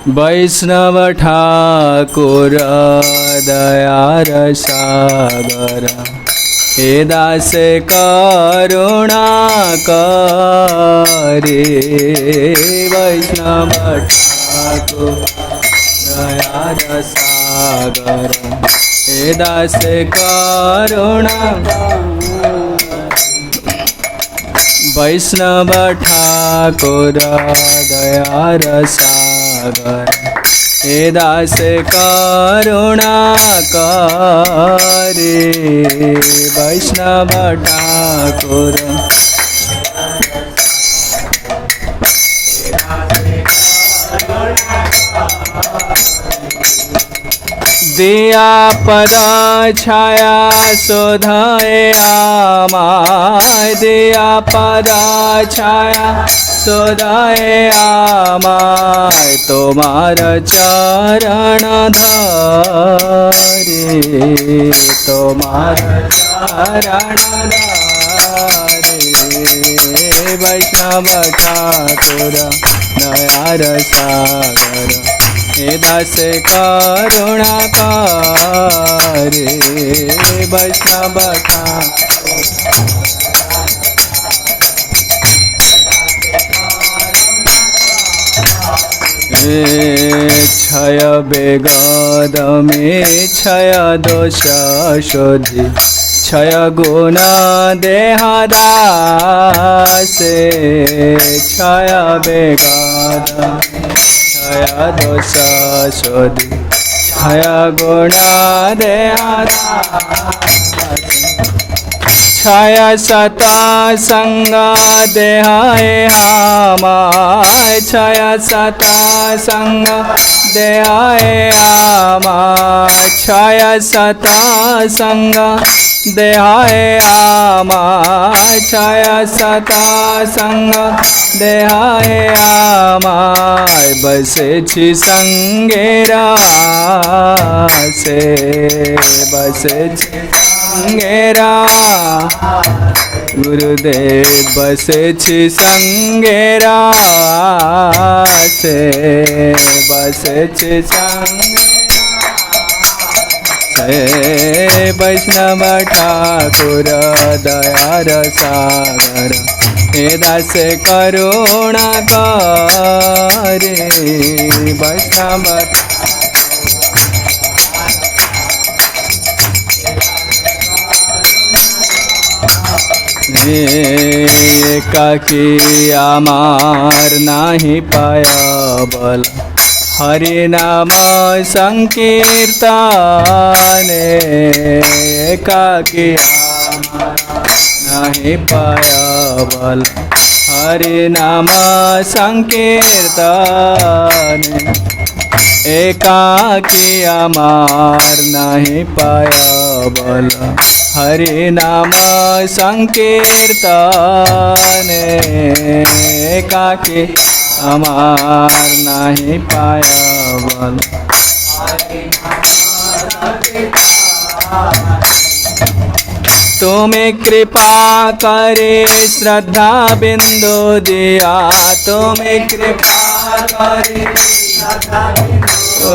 वैष्णव ठाकुर दयार सागर हे दासे करुणा करे। वैष्णव ठाकुर दयार सागर हे दासे करुणा। वैष्णव ठाकुर दयार सागर हे दास करुणा करे। वैष्णव ठाकुर दिया पद छाया शोधाए आमाय। दिया पद छाया शोधाए आमाय। तुम्हार चरण धरे। तुम्हार चरण धरे। वैष्णव ठाकुर दयार सागर हे दास करुणा करे। वैष्णव क्षय बेगद में क्षय दोष शोधि। क्षय गुण देहदासे। क्षय बेगद क्षय दोष शोधि। क्षय गुण देहदासे। क्षय सत संग देहाय हमाय। क्षय सत संग देहाय हमाय। क्षय सत संग देहाय हमाय। क्षय सत संग देहाय हमाय। बसे छी संगेरा से। बसे छी संगेरा गुरुदेव बसे छी संगेरा से। बसे छी संगेरा। वैष्णव ठाकुर दयार सागर हे दास करुणा करे। वैष्णव एकाकी आमार नाही पाया बल। हरि नाम संकीर्तने। एकाकी आमार नाही पाया बल। हरि नाम संकीर्तने। एकाकी आमार नहीं पाया बल। हरि नाम संकीर्तने। एकाकी आमार नहीं पाया बल। तुम्हें कृपा करे श्रद्धा बिंदु दिया। तुम्हें कृपा करे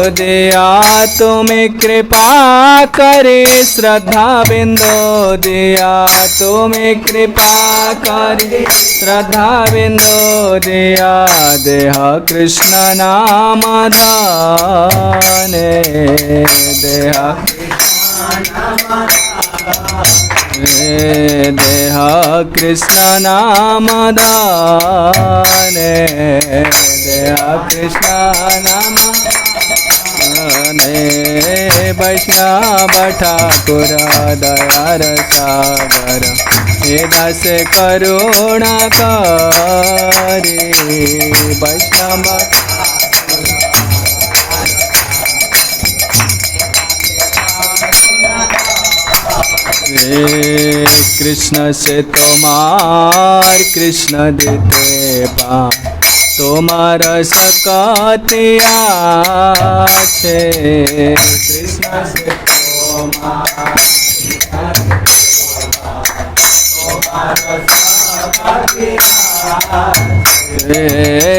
दिया। तुम्हें कृपा करे श्रद्धा बिंदु दिया। तुम्हें कृपा करे श्रद्धा बिंदु दिया। देह कृष्ण नाम दाने। देह देह कृष्ण नाम दाने। देह कृष्ण नाम दाने। वैष्णव ठाकुर दयार सागर हे दास करुणा करे। वैष्णव कृष्ण से तुम्हार कृष्ण देते पार। तुम्हार सकतिया छे। कृष्ण से तुम्हार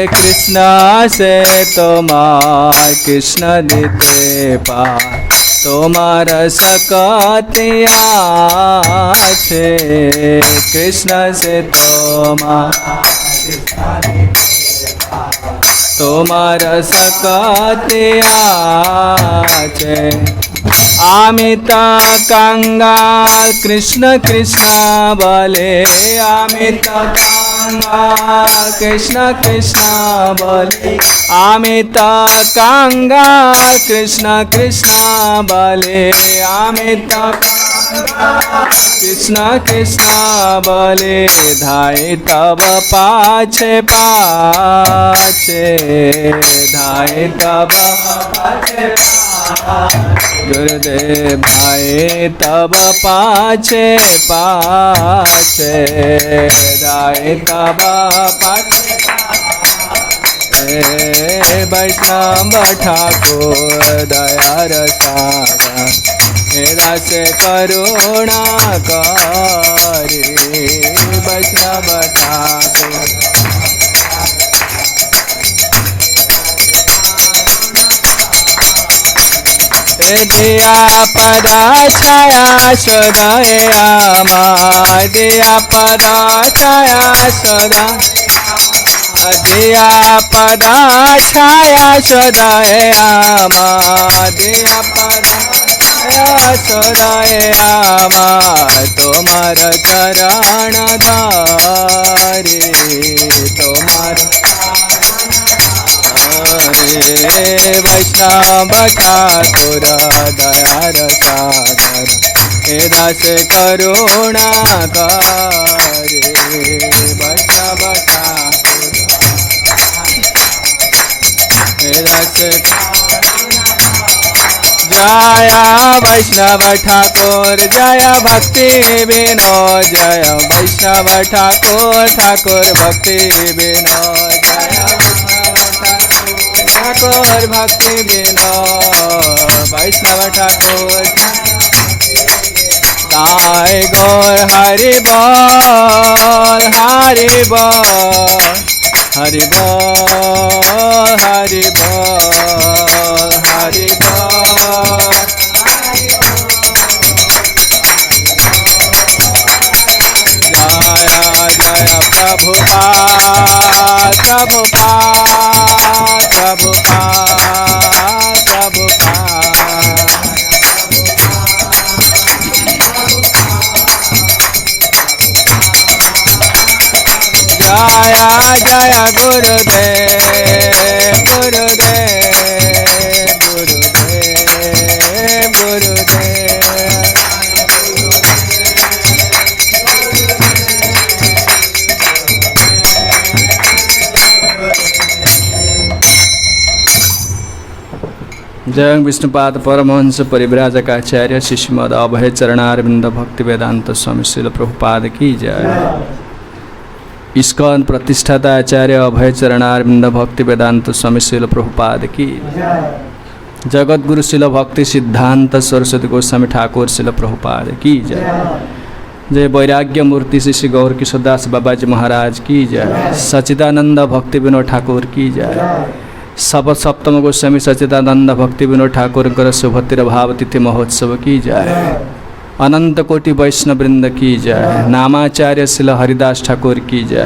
कृष्ण से तुम्हार कृष्ण देते पार तुम्हार सकतिया छे कृष्ण से तुम्हार सकतिया छे आमित कंगाल कृष्ण कृष्ण बोले आमित कंगाल कृष्ण कृष्ण बोले आमित कंगाल कृष्ण कृष्ण बोले आमित कृष्ण कृष्ण बोले धाय तब पाछे पाछे धाय तब पाछे गुरुदेव भाई तब पाछे पाछे धाय तब पाछे वैष्णव ठाकुर दया रसागर दास करुणा करे वैष्णव ठाकुर दिया पदा छाया सदय आमा दिया पदा छाया सदा दिया पदा छाया सदय आमा दिया पदा सदय आमा तुम्हार चरण धारे तुम्हार वैष्णव ठाकुर दया रसागर हे दास करुणा करे वैष्णव ठाकुर हे दास जय वैष्णव ठाकुर जय भक्ति विनोद जय वैष्णव ठाकुर ठाकुर भक्ति विनोद जय ठाकुर भक्ति विनोद वैष्णव ठाकुर ताय गौर हरि बोल हरि बोल हरि बोल हरि बोल हरि बोल जय जय प्रभुपाद प्रभुपाद प्रभुपाद प्रभुपाद जय जय गुरुदेव गुरुदेव गुरुदेव गुरुदेव जय विष्णुपाद परमहंस परिव्राजकाचार्य शिष्यमद अभय चरणारविंद भक्ति वेदांत स्वामी श्रील प्रभुपाद की जय। इस्कॉन प्रतिष्ठाता आचार्य अभय चरणारविंद भक्ति वेदांत स्वामी श्रील प्रभुपाद की जगत गुरु श्रील भक्ति सिद्धांत सरस्वती गोस्वामी ठाकुर श्रील प्रभुपाद की जय। जय वैराग्य मूर्ति श्री गौर किशोरदास बाबाजी महाराज की जय। सच्चिदानंद भक्ति विनोद ठाकुर की जय। शपथ सप्तम गोस्वामी सच्चिदानंद भक्ति विनोद ठाकुर शुभतिर भाव तिथि महोत्सव की जय। अनंत कोटि वैष्णव वृंद की जय। नामाचार्य शिल हरिदास ठाकुर की जय।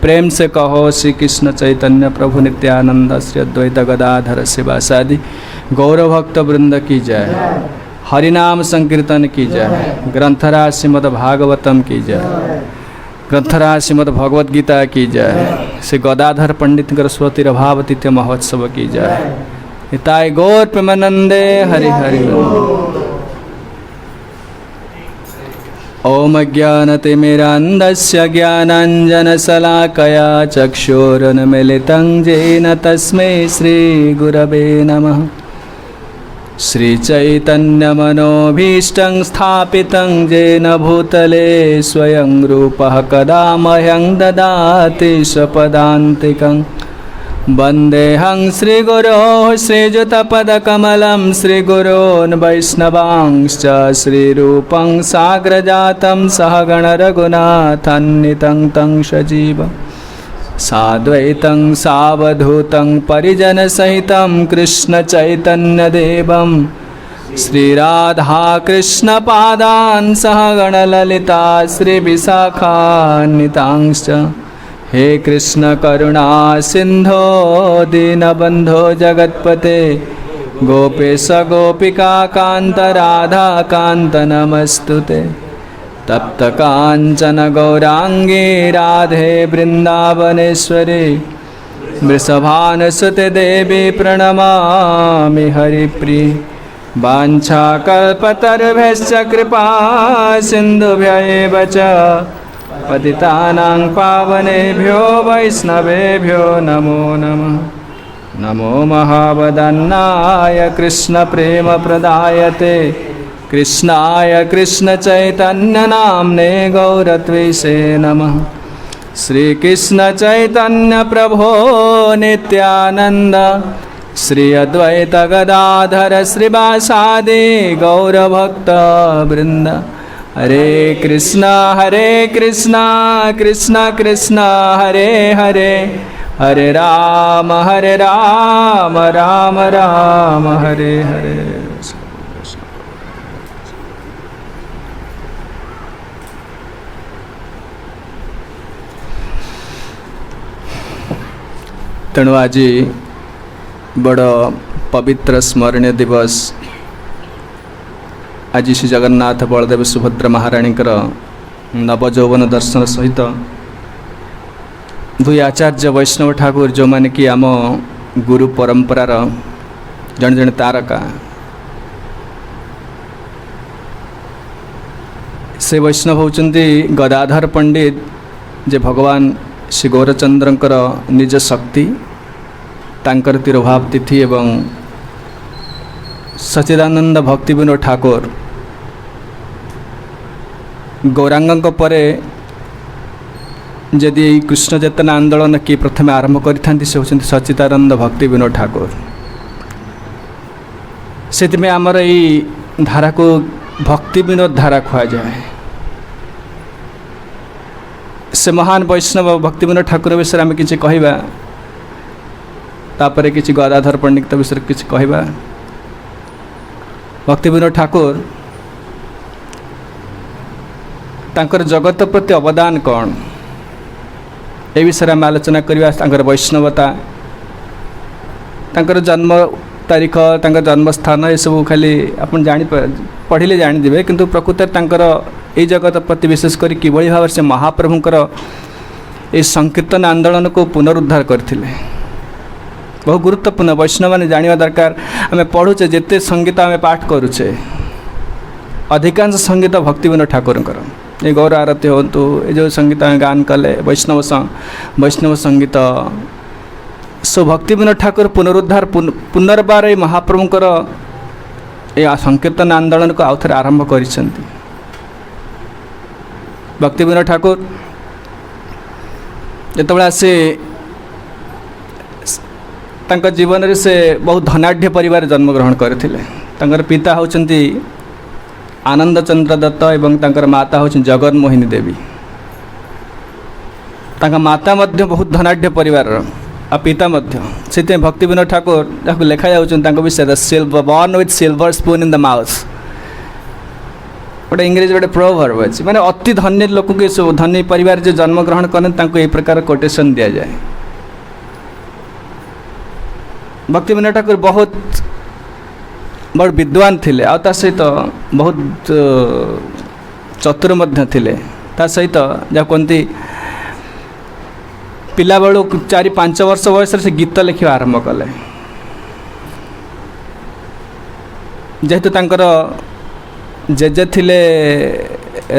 प्रेम से कहो श्री कृष्ण चैतन्य प्रभु नित्यानंद श्री अद्वैत गदाधर शिवासादि गौरव भक्त वृंद की जय। हरिनाम संकीर्तन की जय। ग्रंथराज श्रीमद् भागवतम की जय। ग्रंथराज श्रीमद् भगवद गीता की जय। श्री गदाधर पंडित सरस्वती भाव तिथ्य महोत्सव की जय। हिताय गौर प्रेमानंदे हरि हरि ओम ज्ञानतिमिरान्धस्य ज्ञानाञ्जनशलाकया चक्षुरुन्मीलितं येन तस्मै श्रीगुरवे नमः। श्रीचैतन्यमनोभीष्टं स्थापितं येन भूतले स्वयं रूपः कदा मह्यं ददाति स्वपदान्तिकं वन्देऽहं श्रीगुरोः श्रीयुतपदकमलं श्रीगुरोन् वैष्णवांश्च श्रीरूपं साग्रजातं सहगणरघुनाथान्वितं तं सजीवम् साद्वैतं सावधूतं परिजनसहितं कृष्णचैतन्यदेवं श्रीराधाकृष्णपादान् सहगणललिता श्रीविशाखान्वितांश्च हे कृष्ण करुणा सिन्धो दीनबन्धो जगत्पते गोपेश गोपिका कान्त राधा कान्त नमस्तुते तप्त काञ्चन गौरांगी राधे वृन्दावनेश्वरी वृषभानुसुते देवी प्रणमामि हरिप्रिये वाञ्छाकल्पतरुभ्यश्च कृपा सिन्धुभ्य एव च पतितानां पावनेभ्यो वैष्णवेभ्यो नमो नमः। नमो महावदन्नाय कृष्णप्रेमप्रदायते कृष्णाय कृष्णचैतन्यनाम्ने गौरत्वेषे नमः। श्रीकृष्णचैतन्यप्रभो नित्यानन्द श्री अद्वैत गदाधर श्रीवासादि गौरभक्तवृन्द हरे कृष्णा कृष्ण कृष्ण हरे हरे हरे राम राम राम हरे हरे। तेणु आज बड़ पवित्र स्मरणीय दिवस। आज श्री जगन्नाथ बलदेव सुभद्रा महाराणी नवजौवन दर्शन सहित दुई आचार्य वैष्णव ठाकुर जो माने कि आम गुरु परंपरार जन जन तारका से वैष्णव होचंती गदाधर पंडित जे भगवान श्री गौरचंद्रंकर निज शक्ति तांकर तिरोभाव तिथि एवं सच्चिदानंद भक्ति विनोद ठाकुर गौरांग परे जदि कृष्ण चेतना आंदोलन किए प्रथम आरंभ करि से होचंती सच्चिदानंद भक्ति विनोद ठाकुर। से आमर यही धारा को भक्ति विनोद धारा खुआ जाए। से महान वैष्णव भक्ति विनोद ठाकुर विषय आम कि कहवा तापर किसी गदाधर पंडित विषय किसी कहवा। भक्ति विनोद ठाकुर तांकर जगत प्रति अवदान कौन ए विषय आम आलोचना करवा। वैष्णवता तांकर जन्म तारीख तांकर जन्म स्थान ये सब खाली आप जानी पढ़िले जानीदे किंतु प्रकृत तांकर ये जगत प्रति विशेषकर किभली भाव से महाप्रभुंकर ये संकीर्तन आंदोलन को पुनरुद्धार करते बहुत गुरुत्वपूर्ण। वैष्णव मैंने जाना दरकार। आम पढ़ुचे जिते संगीत आम पाठ करुचे अधिकांश संगीत भक्ति विनोद ठाकुर ये गौर आरती हूँ ये जो संगीत आम गान कले वैष्णव संगीत सो भक्ति विनोद ठाकुर पुनरुद्धार पुनर्बार ये महाप्रभुंकर ये संकीर्तन आंदोलन को आउ थे आरंभ कर भक्ति विनोद ठाकुर जिते आसे तांका जीवन रे से बहुत धनाढ़ परिवार जन्म ग्रहण करते। पिता होचंती आनंद चंद्र दत्त एवं तांकर माता होचन जगन्मोहिनी देवी। तांका माता मध्य बहुत धनाढ़ परिवार आ पिता मध्य से भक्ति विनोद ठाकुर जहाँ लिखा जाऊँ विषय silver born with silver spoon in the mouth गोटे इंग्रेजी गोटे प्रोवर्ब अच्छी माने अति धन्य लोक के धनी परिवार जो जन्म ग्रहण करते ये प्रकार कोटेशन दि जाए। भक्ति विनोद ठाकुर बहुत बड़ विद्वान थिले आ सहित बहुत चतुर मध्य थिले। ता सहित जहाँ कहती पिला बेलू 4-5 वर्ष बयस से गीत लिखा आरंभ कले जेहेतु तांकर जेजे थिले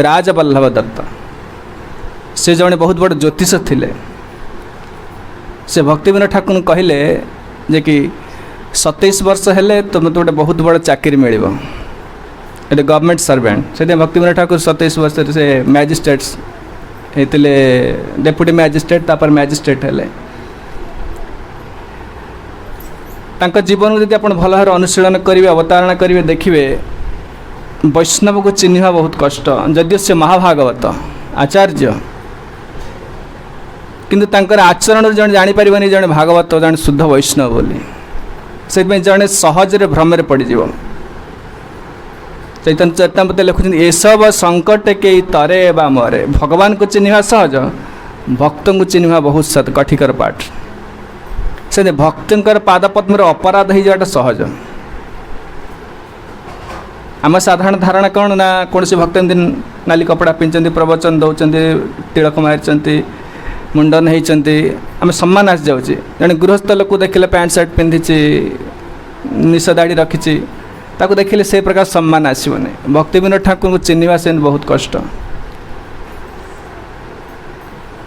राजवल्लभ दत्त से जड़े बहुत बड़ ज्योतिष थिले। से भक्ति विनोद ठाकुर कहले जे कि 27 वर्ष हेले तुम तो गोटे बहुत बड़ चाकरी मिल गवर्नमेंट सर्वेंट से भक्ति विनोद ठाकुर 27 वर्ष से मैजिस्ट्रेट्स होते डेप्यूटी मैजिस्ट्रेट तापर मैजिस्ट्रेट हेले तांका जीवन को यदि आप भल भाव अनुशीलन करेंगे अवतारणा करेंगे देखिए वैष्णव को चिन्हवा बहुत कष्ट जदिव से महाभागवत आचार्य किंतु तांकर आचरण जन जापर जन भागवत जन शुद्ध वैष्णव बोली से जड़े सहजरे भ्रम पड़ चैतन्य चरितामृत लिखुं ये सब संकट के तरे बा मरे भगवान को चिन्हवा सहज भक्त को चिन्हवा बहुत सत कठिकर पाठ से भक्तर पादपद्म अपराध हो जाटा सहज आम साधारण धारणा कौन ना कौन से भक्त नाली कपड़ा पिंधि प्रवचन दौरान तिलक मारी मुंडन होती आम सम्मान आसी जाऊँगी जड़े गृहस्थ लोक देखिले पैंट सार्ट पिंधि निश दाढ़ी रखी ताको देखिले से प्रकार सम्मान आसबनी भक्ति विनोद ठाकुर को चिन्हवा से बहुत कष्ट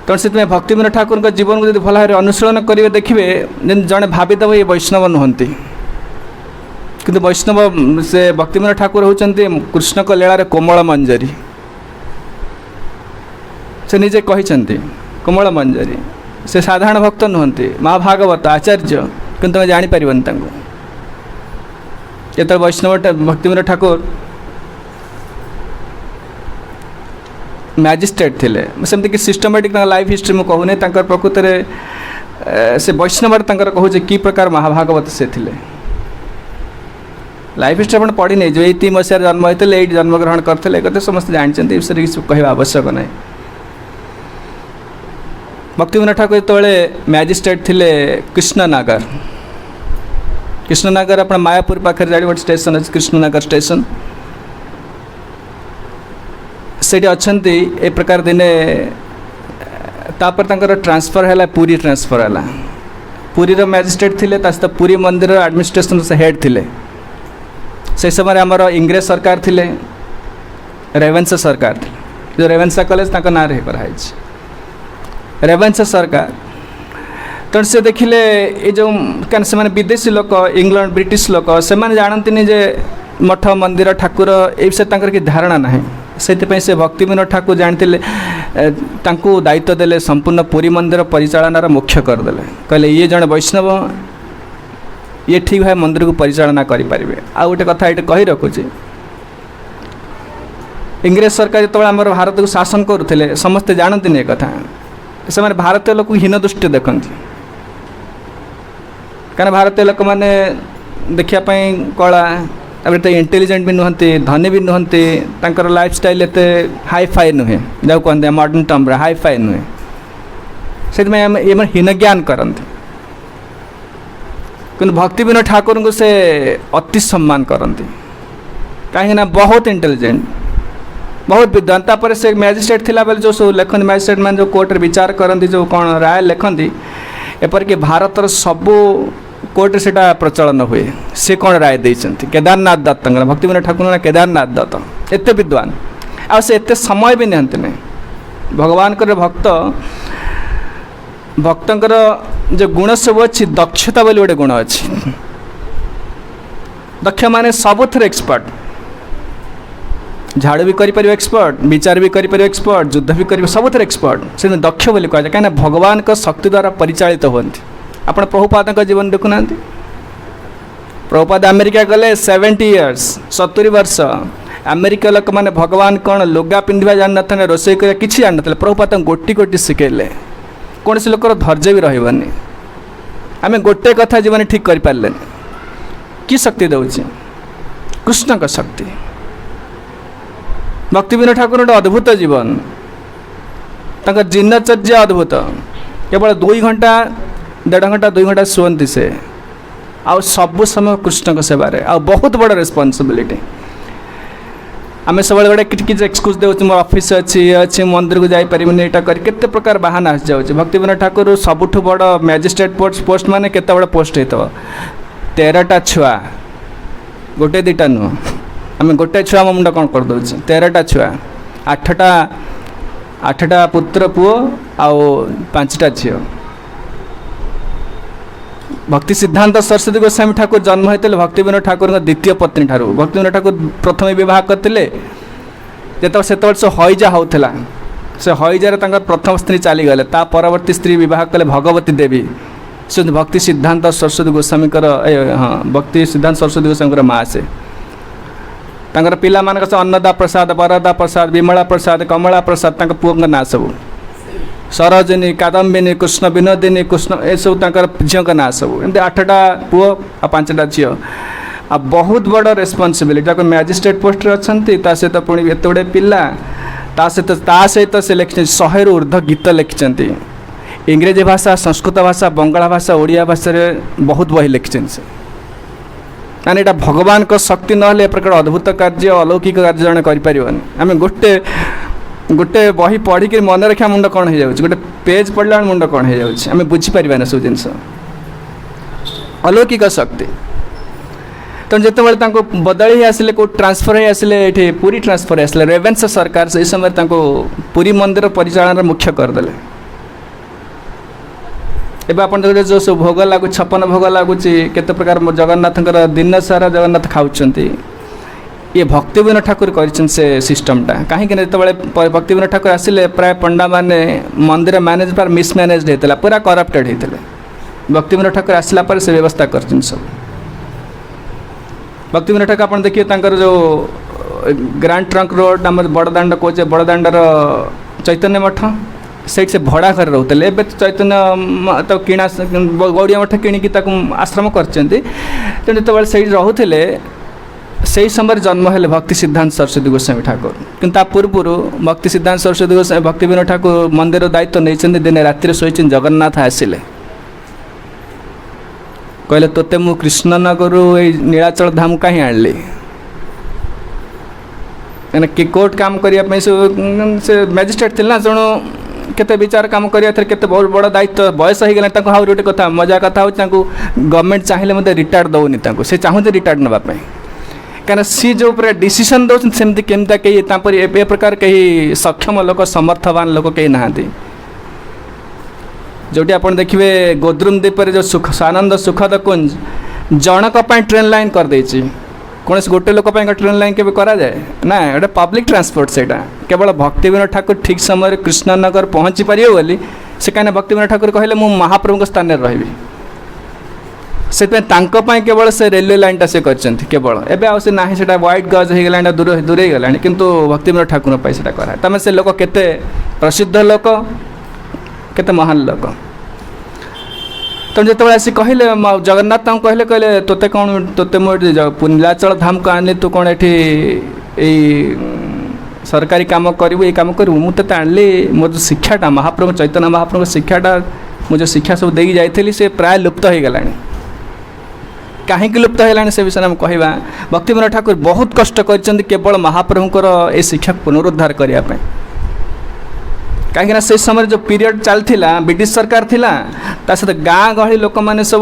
तेणु से भक्ति विनोद ठाकुर का जीवन को भल भाव अनुशीलन करेंगे देखिए जड़े भाविदेव ये वैष्णव नुहति किंतु वैष्णव से भक्ति विनोद ठाकुर होती कृष्ण को लीला कोमल मंजरी से निजे कहते कोमल मंजरी से साधारण भक्त नुहति महाभागवत आचार्य किंतु तुम्हें जापर जो वैष्णव भक्ति विनोद ठाकुर मैजिस्ट्रेट थिले सेमती कि सिस्टमेटिक लाइफ हिस्ट्री मुझे कहूनी प्रकृत में से वैष्णव कहूँ कि प्रकार महाभागवत से थिले लाइफ हिस्ट्री आप पढ़ी नहीं जो ये मसीह जन्म होते ये जन्मग्रहण करते कहते समस्त जानते विषय किसी कहवा आवश्यक ना भक्ति विनोद ठाकुर जो मैजिस्ट्रेट थिले कृष्णनगर अपना मायापुर पाखे जाए गोटे स्टेशन अच्छे कृष्णनगर स्टेशन से अच्छा ए प्रकार दिने तापर ट्रांसफर है पुरी ट्रांसफर है पुरी मैजिस्ट्रेट थिले सहित पुरी मंदिर एडमिनिस्ट्रेशन से हेड थिले से समय आमर इंग्रेज सरकार थिले रेवेन्सा सरकार थिले जो रेवेन्सा कॉलेज ना रे कराई रेवेन्सा सरकार तेणु से देखिले ये जो क्या से विदेशी लोक इंग्लैंड ब्रिटिश लोक से जानते जे मठ मंदिर ठाकुर ये विषय कि धारणा ना से भक्ति विनोद ठाकुर जानते दायित्व देले संपूर्ण पुरी मंदिर परिचालनार मुख्य करदे कहले ये जन वैष्णव ये ठीक भाव मंदिर को परिचालना करें आ गोटे कथा ये कही रखुची इंग्रेज सरकार जो आम भारत को शासन करुले समस्ते जानते नहीं कथा से भारतीय लोक हीन दृष्टि देखती क्या भारतीय लोक मैंने देखापी कला तो इंटेलिजेंट भी नुहति धनी भी नुहति लाइफ स्टाइल एत हाई फाई नुहे जो कहते मॉडर्न टर्म हाई फाई नुहे से ये हीन ज्ञान करते कि भक्ति विनोद ठाकुर को से अति सम्मान करती कहीं बहुत इंटेलिजेंट बहुत विद्वान तापर से मैजिस्ट्रेट थिला बेले जो सब लिखते मैजिस्ट्रेट मैंने जो कोर्ट विचार करती जो कौन राय लिखती एपरिक भारतर सबू कोर्ट से प्रचलन हुए से कौन राय देते केदारनाथ दत्त भक्ति विनोद ठाकुर केदारनाथ दत्त एत विद्वान आ से एत समय भी निहंती नहीं भगवान भक्त भक्तर जो गुण सब अच्छी दक्षता बोली गोटे गुण अच्छी दक्ष माने सबुथ एक्सपर्ट झाड़ू भी कर एक्सपर्ट विचार भी कर एक्सपर्ट युद्ध भी कर सबुथ एक्सपर्ट से दक्ष बोली कह कहीं भगवान का शक्ति द्वारा परिचालित होती आप प्रभुपाद जीवन देखुना प्रभुपाद अमेरिका गले 70 इयर्स 70 वर्ष अमेरिका लोक मैंने भगवान कौन लुगा पिंधा जान ना रोषे कर कि जान ना प्रभुपाद गोटी गोटी शिखेले कौन से लोकर धैर्य भी रही आम गोटे कथा जीवन ठीक कर पारे कि शक्ति दौर कृष्ण का शक्ति भक्ति विनोद ठाकुर गोटे अद्भुत जीवन दिनचर्या अद्भुत केवल 2 घंटा 1.5 घंटा 2 घंटा शुअंती से आ सबु समय कृष्ण सेवार आ बहुत बड़ रेस्पॉन्सिबिलिटी आम सब गोटे कि एक्सक्यूज दे मो ऑफिस अच्छी मंदिर को जापर यहाँ कर केते प्रकार बाहाना आस जाऊँगी भक्ति विनोद ठाकुर सबुठ बड़ मैजिस्ट्रेट पोस्ट माने केते बड़ पोस्ट होता 13टा छुआ गोटे 2टा नुह आम गोटे छुआ मो मुंड कौन करदे 13टा छुआ 8टा पुत्र पुओ आउ 5टा झील भक्ति सिद्धांत सरस्वती गोस्वामी ठाकुर जन्म होते भक्ति विनोद ठाकुर द्वितीय पत्नी ठार भक्ति विनोद ठाकुर प्रथम बह करते जो से हईजा होता से हईजार प्रथम स्त्री चलीगले परवर्ती स्त्री बह कले भगवती देवी से भक्ति सिद्धांत सरस्वती गोस्वामी हाँ भक्ति सिद्धांत सरस्वती गोस्वामी माँ से तांकर पिला मान अन्नदा प्रसाद वरदा प्रसाद विमला प्रसाद कमला प्रसाद पुओ ना सब सरोजिनी कादम्बिनी कृष्ण विनोदिनी कृष्ण ए सब झील ना सब एमती 8टा पुओ आ 5टा झी आ बहुत बड़ रेस्पॉन्सिबिलिटी मैजिस्ट्रेट पोस्ट अच्छा सहित पुणी एत गुड़े पिला सहित से लिखि 100 रु ऊर्ध्व गीत लिखिं इंग्रेजी भाषा संस्कृत भाषा बंगाला भाषा ओडिया भाषा बहुत बही लिखिं से माने एटा भगवान को शक्ति ना ए प्रकार अद्भुत कार्य अलौकिक कार्य जन करें आम गोटे गोटे बही पढ़िक मन रखा मुंड कौन हो जाए गोटे पेज पढ़ला मुंड कौन हो जाए आम बुझीपर ना सब जिन अलौकिक शक्ति तो जिते बदली आसिले को ट्रांसफर हो आसिले ये पुरी ट्रांसफर आसिले रेवेन्सा सरकार से समय पुरी मंदिर परिचालन मुख्य करदे एवं आप जो सब भोग लगुच 56 भोग लगुच केते प्रकार जगन्नाथ दिन सारा जगन्नाथ खाऊँ ये भक्ति विनोद ठाकुर कर सिस्टमटा कहीं जो भक्ति विनोद ठाकुर आसिले प्राय पंडा माने मंदिर मैनेज पर मिसमैनेज होता पूरा करप्टेड होते भक्ति विनोद ठाकुर आसला पर से व्यवस्था कर सब भक्ति विनोद ठाकुर आप देखिए जो ग्रांड ट्रंक रोड आम बड़दाण्ड कहे बड़दाण्डर चैतन्य मठ से भड़ा घर रोते ए चैतन्य तो किणा गौड़िया मठ किणिकी आश्रम कर से रोते से समय जन्म है भक्ति सिद्धांत सरस्वती गोस्वामी ठाकुर किंतु पूर्व भक्ति सिद्धांत सरस्वती गोस्वामी भक्ति विनोद ठाकुर मंदिर दायित्व नहीं दिने राति शोच जगन्नाथ आसिले कहले तोते मु कृष्णनगर नीलाचल धाम कहीं आणली कि कोर्ट काम करने से मैजिस्ट्रेट थी ना तेणु केते विचार काम करिया केते बहुत बड़ दायित्व बयस हो गला आहुरी गोटे कथा मजा कथा हो गवर्नमेंट चाहिए मत रिटायर्ड दौनी से चाहते रिटायर्ड नापी कहीं सी जो पूरा डिसीजन दौरान सेमती केमता कहीं ए प्रकार कहीं सक्षम लोक समर्थवान लोक कहीं नहांती जोटी आप देखिए गोद्रुम द्वीपर जो सुख आनंद सुखद कुंज जनक ट्रेन लाइन कर देछि कौन गोटे लोक ट्रेन लाइन के करा जाए ना गोटे पब्लिक ट्रांसपोर्ट से केवल भक्ति विनोद ठाकुर ठीक समय कृष्णनगर पहुँची पारे बोली से कहीं भक्ति विनोद ठाकुर कहले मु महाप्रभु स्थान में रही से केवल से रेलवे लाइनटा से केवल एवं आसे ना से व्हाइट गज हो गला दूर दूरे गला किंतु भक्ति विनोद ठाकुर पैसा करा तमें से लोक केते प्रसिद्ध लोक केते महान लोक तो जो आसी कहले जगन्नाथ कहले कहले तोते कौन तोते नीलाचल धाम को आनी तू कौन ये सरकारी काम करू ये कम करूँ मुझे आनली मोर जो शिक्षाटा महाप्रभु चैतन्य महाप्रभु शिक्षाटा मुझे शिक्षा सब देगी जाइली से प्राय लुप्त हो गला कहीं लुप्त होगा से विषय में कहवा भक्ति विनोद ठाकुर बहुत कष्ट कर केवल महाप्रभुंर ये शिक्षा पुनरुद्धार करने कहीं से समय जो पीरियड चलता ब्रिटिश सरकार थिला सहित गाँ गहली लोक मैंने सब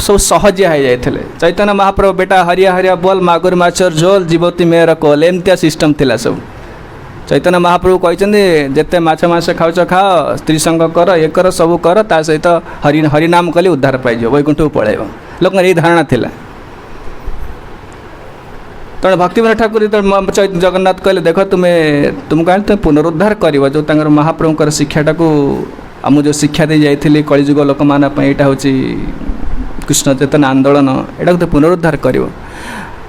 सब सहजिया हो जाते चैतन्य महाप्रभु बेटा हरिया हरिया बोल मागुर माछर झोल जीवती मेयर कोल एमतिया सिस्टम थिला सब चैतन्य महाप्रभु कहते जिते माछ माछ खाऊ खाओ स्त्री संग कर ये कर सब कर ता सहित हरिनाम कले उद्धार पाइज वैकुंठ को पलैब लोक यही धारणा थिला तेणु भक्ति विनोद ठाकुर जो जगन्नाथ कहले देख तुम कहले तुम पुनरुद्धार कर जो महाप्रभुंर शिक्षाटा को आम जो शिक्षा दे जाइली कलिजुग लोक मानी यहाँ हूँ कृष्ण चेतना आंदोलन यहाँ तो पुनरुद्धार कर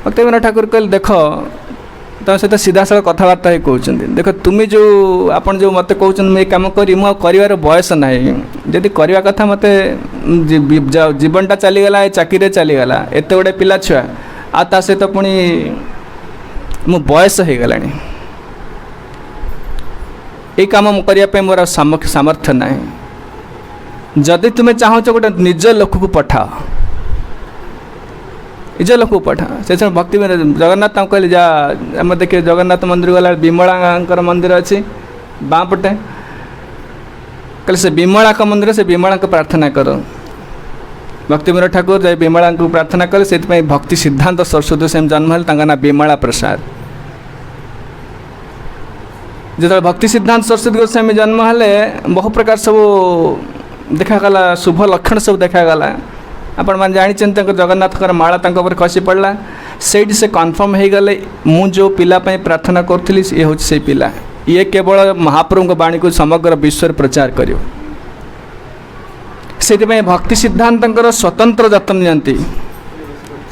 भक्ति विनोद ठाकुर कहले देख तुम सहित सीधा साल कथबार्ता ही कहते देख तुम्हें जो आप जो मत कहते मुझे कम करी कर बयस ना जदि करवा कथा मत जीवनटा चलीगला चाकरी चलीगला एत गुड़े पिला छुआ आ ता सहित पुणी मो बयस हो गला ये कम करने मोर सामर्थ्य ना जदि तुम्हें चाहो गोटे निज लोक को पठाओ निज लोक को पठाओ से समय भक्ति जगन्नाथ कहले जा आम देखिए जगन्नाथ मंदिर गला विमला मंदिर अच्छी बाँ पटे कहले से विमला का मंदिर से विमला को प्रार्थना करो भक्ति विनोद ठाकुर जय विमला को प्रार्थना कले से भक्ति सिद्धांत सरस्वती से जन्म है ना विमला प्रसाद जो भक्ति सिद्धांत सरस्वती गोस्वामी जन्म है बहु प्रकार सब देखागला शुभ लक्षण सब देखागला आपण मैंने जानते जगन्नाथ माला खसी पड़ा से कन्फर्म हो गले मु जो पिलापाई प्रार्थना करी ये हूँ से पिला ये केवल महाप्रभु वाणी को समग्र विश्व प्रचार कर से भक्ति सिद्धांत स्वतंत्र जत्न नियंती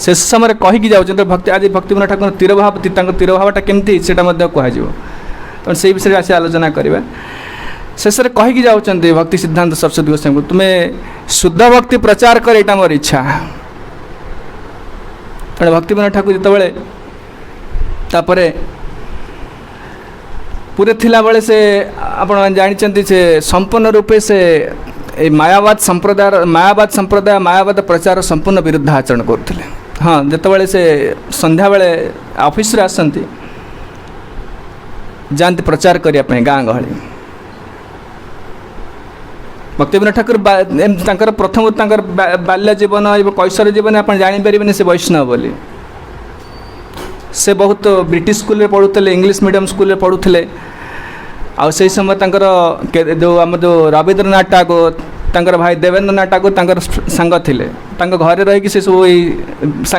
से समय कहीकि जाऊँ भक्ति आज भक्ति विनोद ठाकुर तीर भाव तीर भावटा केमती से कह तो से विषय आसी आलोचना करवा शेष में कहीकि जाऊँ भक्ति सिद्धांत सरस्वती गोस्वामी को तुम्हें शुद्ध भक्ति प्रचार कर यहाँ मोर इच्छा तेणु भक्ति विनोद ठाकुर जिते तापरे पूरे थिला बेले से आपण जानते से संपूर्ण रूपे से मायावाद संप्रदाय मायावाद प्रचार संपूर्ण विरुद्ध आचरण करते हाँ जिते से संध्या बेले ऑफिस रे आसती जाती प्रचार करने गाँ गहली भक्ति विनोद ठाकुर प्रथम बाल्य जीवन कैशोर जीवन आप जापर से वैष्णव बोली से बहुत ब्रिटिश स्कूल रे पढ़ुले इंग्लिश मीडियम स्कूल रे पढ़ुले आ से समय जो आम जो रवींद्रनाथ टागोर तंकर भाई देवेंद्रनाथ टागोर सांग थिले घरे रही से सब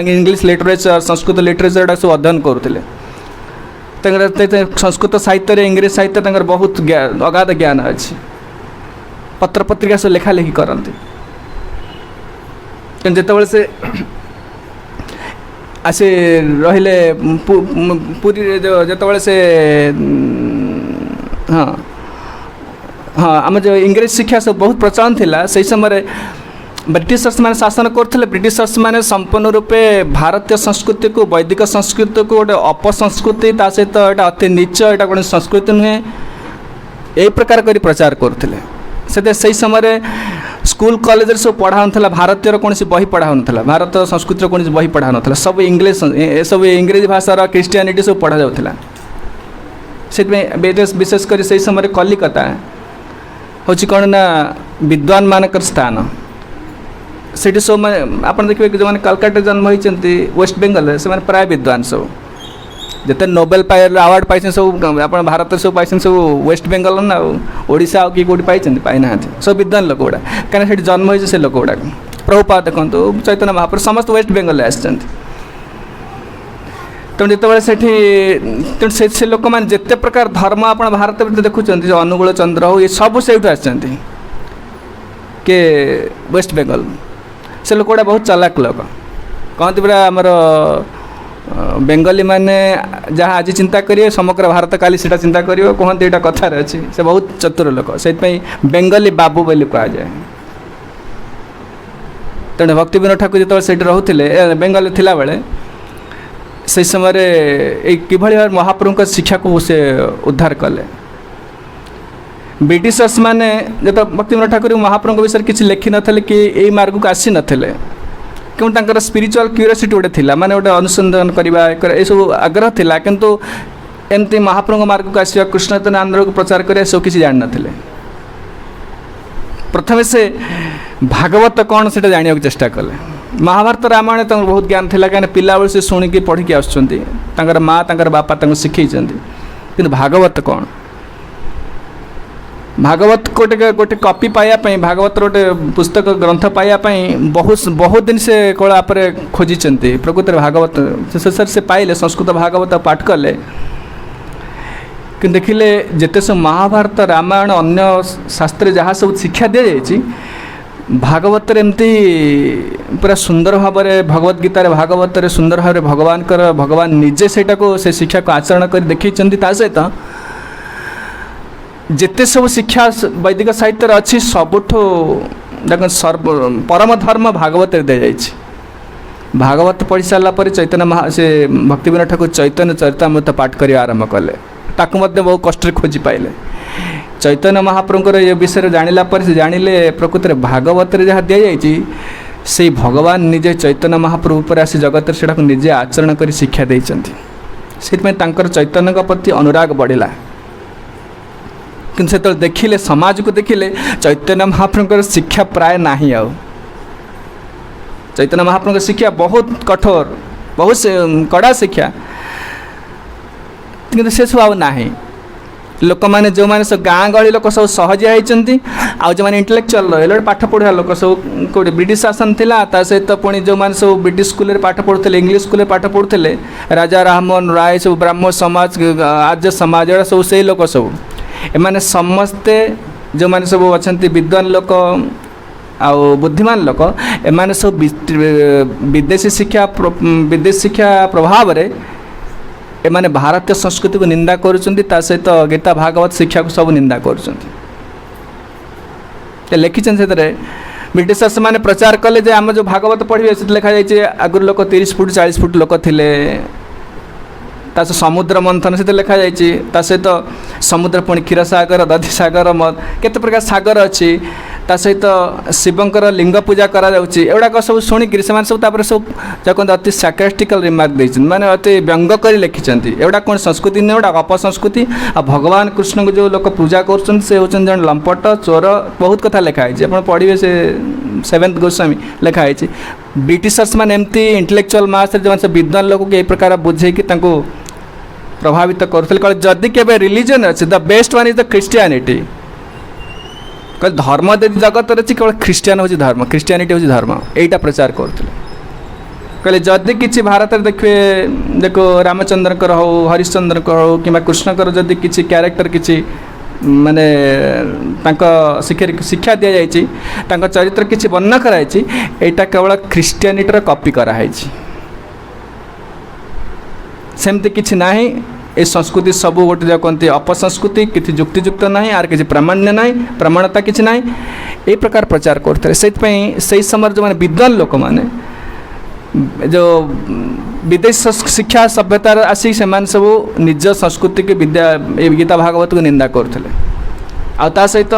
इंग्लिश लिटरेचर संस्कृत लिटरेचर सब अध्ययन करुले संस्कृत साहित्य इंग्लिश साहित्य बहुत अगाध ज्ञान अच्छी पत्र पत्रिका सब लेखा लेखि करते जिते से आसे रहिले पूरी जो से हाँ हाँ आम जो इंग्रेज शिक्षा सब बहुत प्रचलन थिला से समय ब्रिटिशर्स मैंने शासन करते ब्रिटिशर्स मैंने संपूर्ण रूपे भारतीय संस्कृति को वैदिक संस्कृति को गोटे अपसंस्कृति ता सहित अति नीच यहाँ गोटे संस्कृति नुहे यही प्रकार कर प्रचार करते से समय स्कूल कॉलेज सब पढ़ा ना भारतीय कौन बही पढ़ा ना भारत संस्कृति कौन बही पढ़ा ना सब इंग्लिश सब इंग्रेज भाषार क्रिश्चियनिटी सब पढ़ा जाऊला से विशेषकर से समय कलिकता हूँ कौन ना विद्वान मानकर स्थान से सब आप देखिए जो मैंने कलकाता जन्म होती वेस्ट बेंगल से प्राय विद्वान सब जिते नोबेल अवार्ड पाई सब आप भारत सब पाई सब वेस्ट बेंगल ना ओडिशा कि कौटी पाई ना सब विद्वान लोक गुड़ा कहीं जन्म हो से लोक गुड़ा प्रभुपाद देखो चैतन्य महाप्रभु समस्त वेस्ट बेंगल आसते तेणु जिते से लोक मैंने जिते प्रकार धर्म आप भारत देखुं अनुकूल चंद्र हो ये सब से आसते के वेस्ट बेंगल से लोक गुड़ा बहुत चालाक लोक कहते पूरा आमर बेंगली माने जहाँ आज चिंता करिए समग्र भारत काली सीटा चिंता करियो कहते यहाँ कथार अच्छी से बहुत चतुर लोक से बेंगली बाबू बोली कह जाए तेणु भक्ति विनोद ठाकुर जो से रोते बेंगल थिला बेले से समय कि भाव महाप्रभु शिक्षा को से उद्धार कले ब्रिटिशर्स मैंने जो भक्ति विनोद ठाकुर महाप्रभु विषय किसी लिखि न कि यही मार्ग को आसी नथिले क्यों तांकर स्पिरिचुअल क्यूरियोसिटी गोटे थिला माने गोटे अनुसंधान करवा ये सब आग्रह थिला किंतु एमती महाप्रभु मार्ग को आसवा कृष्ण चैतन्य आंदोलन को प्रचार कर सब किसी जान नथिले प्रथम से भागवत कौन से जाना चेष्टा कले महाभारत रामायण बहुत ज्ञान थिला कहीं पिला बेले से शुणिकी पढ़ी आसुँच माँ बापा शिखई कि भागवत कौन भागवत गोटे कॉपी पाइबापी भागवत गोटे पुस्तक ग्रंथ पाइबापी बहुत दिन से कला खोजी प्रकृत भागवत शेष से पाइले संस्कृत भागवत पाठ कले कि देखिले जिते सब महाभारत रामायण अन्य शास्त्र जहाँ सब शिक्षा दी जाए भागवत एमती पूरा सुंदर भाव में भगवत गीतार भागवत सुंदर भाव में भगवान निजे से शिक्षा को आचरण कर देखी सहित जिते सब शिक्षा वैदिक साहित्य अच्छी सबुठ परम धर्म भागवत दी जाए भागवत पढ़ी सारापर चैतन्य से भक्ति विनोद ठाकुर चैतन्य चरितामृत पाठ कर आरंभ कले ताकू बहुत कष्ट खोजी पाइले चैतन्य महाप्रभुर ये विषय जानिला से जानिले प्रकृत भागवत जहाँ दी जाए से भगवान निजे चैतन्य महाप्रभु पर आसी जगत से निजे आचरण कर शिक्षा देते चैतन्य प्रति अनुराग बढ़ला कि देखिले समाज को देखिले चैतन्य महाप्रभु शिक्षा प्राय नहीं आउ चैतन्य महाप्रभु शिक्षा बहुत कठोर बहुत कड़ा शिक्षा कि से सब ना लोक मैंने जो मैंने सब गाँ गहली लोक सब सहजिया होती आउ जो मैंने इंटेलेक्चुअल रही पाठ पढ़ा लोक सब कौटे ब्रिटिश शासन थिला ता सहित पुणी जो मैंने सब ब्रिटिश स्कूल में पाठ पढ़ुते इंग्लिश स्कूल में पाठ पढ़ुते राजा राममोहन राय सब ब्राह्मण समाज आर्य समाज एड़ा सब से लोक सब एमाने समस्ते जो मैंने सब अच्छा विद्वान लोक आउ बुद्धिमान लोक एमाने सब विदेशी शिक्षा प्रभाव रे एमाने भारतीय संस्कृति को निंदा करुचंती ता सहित गीता भागवत शिक्षा को सब निंदा करुचंती लिखिछन से ब्रिटिशर्स माने प्रचार कले जे आम जो भागवत पढ़िबे से लिखा जाय आगुर लोक 30 फुट 40 फुट लोक थिले ता समुद्र मंथन से लिखा जाए सहित समुद्र पुणी क्षीर सागर दधि सागर केते प्रकार सागर अच्छी ता सहित शिवंकर लिंग पूजा करा जाउची एगुड़ाक सब शुणिक सब सब कहते अति सार्कास्टिकल रिमार्क देते माने अति व्यंग कर लिखिं एगुड़ा कौन संस्कृति नहीं एगुड़ा अपसंस्कृति आ भगवान कृष्ण को जो लोक पूजा कर जन लंपट चोर बहुत कथा लिखाई आप पढ़े से 7th गोस्वामी लिखाई ब्रिटिशर्स मैंने एमती इंटेलेक्चुअल मास जो विद्वान लोक को यही प्रकार बुझे कि प्रभावित करते जदि के रिलीजन अच्छे the best one is the Christianity कल धर्म यदि जगत अच्छी केवल ख्रीष्टियान हूँ धर्म क्रिश्चियनिटी हूँ धर्म यहीटा प्रचार करते कहले जदि किसी भारत में देखिए देखो रामचंद्र हो हरिश्चंद्र हो कि कृष्णकर जदि किसी क्यारेक्टर किसी माने शिक्षा दि जाए चरित्र किसी वर्णना कराई यहाँ केवल ख्रीष्टियनिटर कॉपी कराई सेमती किसी ना ए संस्कृति सब गोटे जो कहते अपसंस्कृति किसी युक्तियुक्त ना आर किसी प्रामाण्य ना प्रमाणता किसी ना ये प्रकार प्रचार करते से समय जो मैंने विद्वान लोक मैंने जो विदेश शिक्षा सभ्यता आसी से सब निज संस्कृति की विद्या गीता भागवत को निंदा करते आ सहित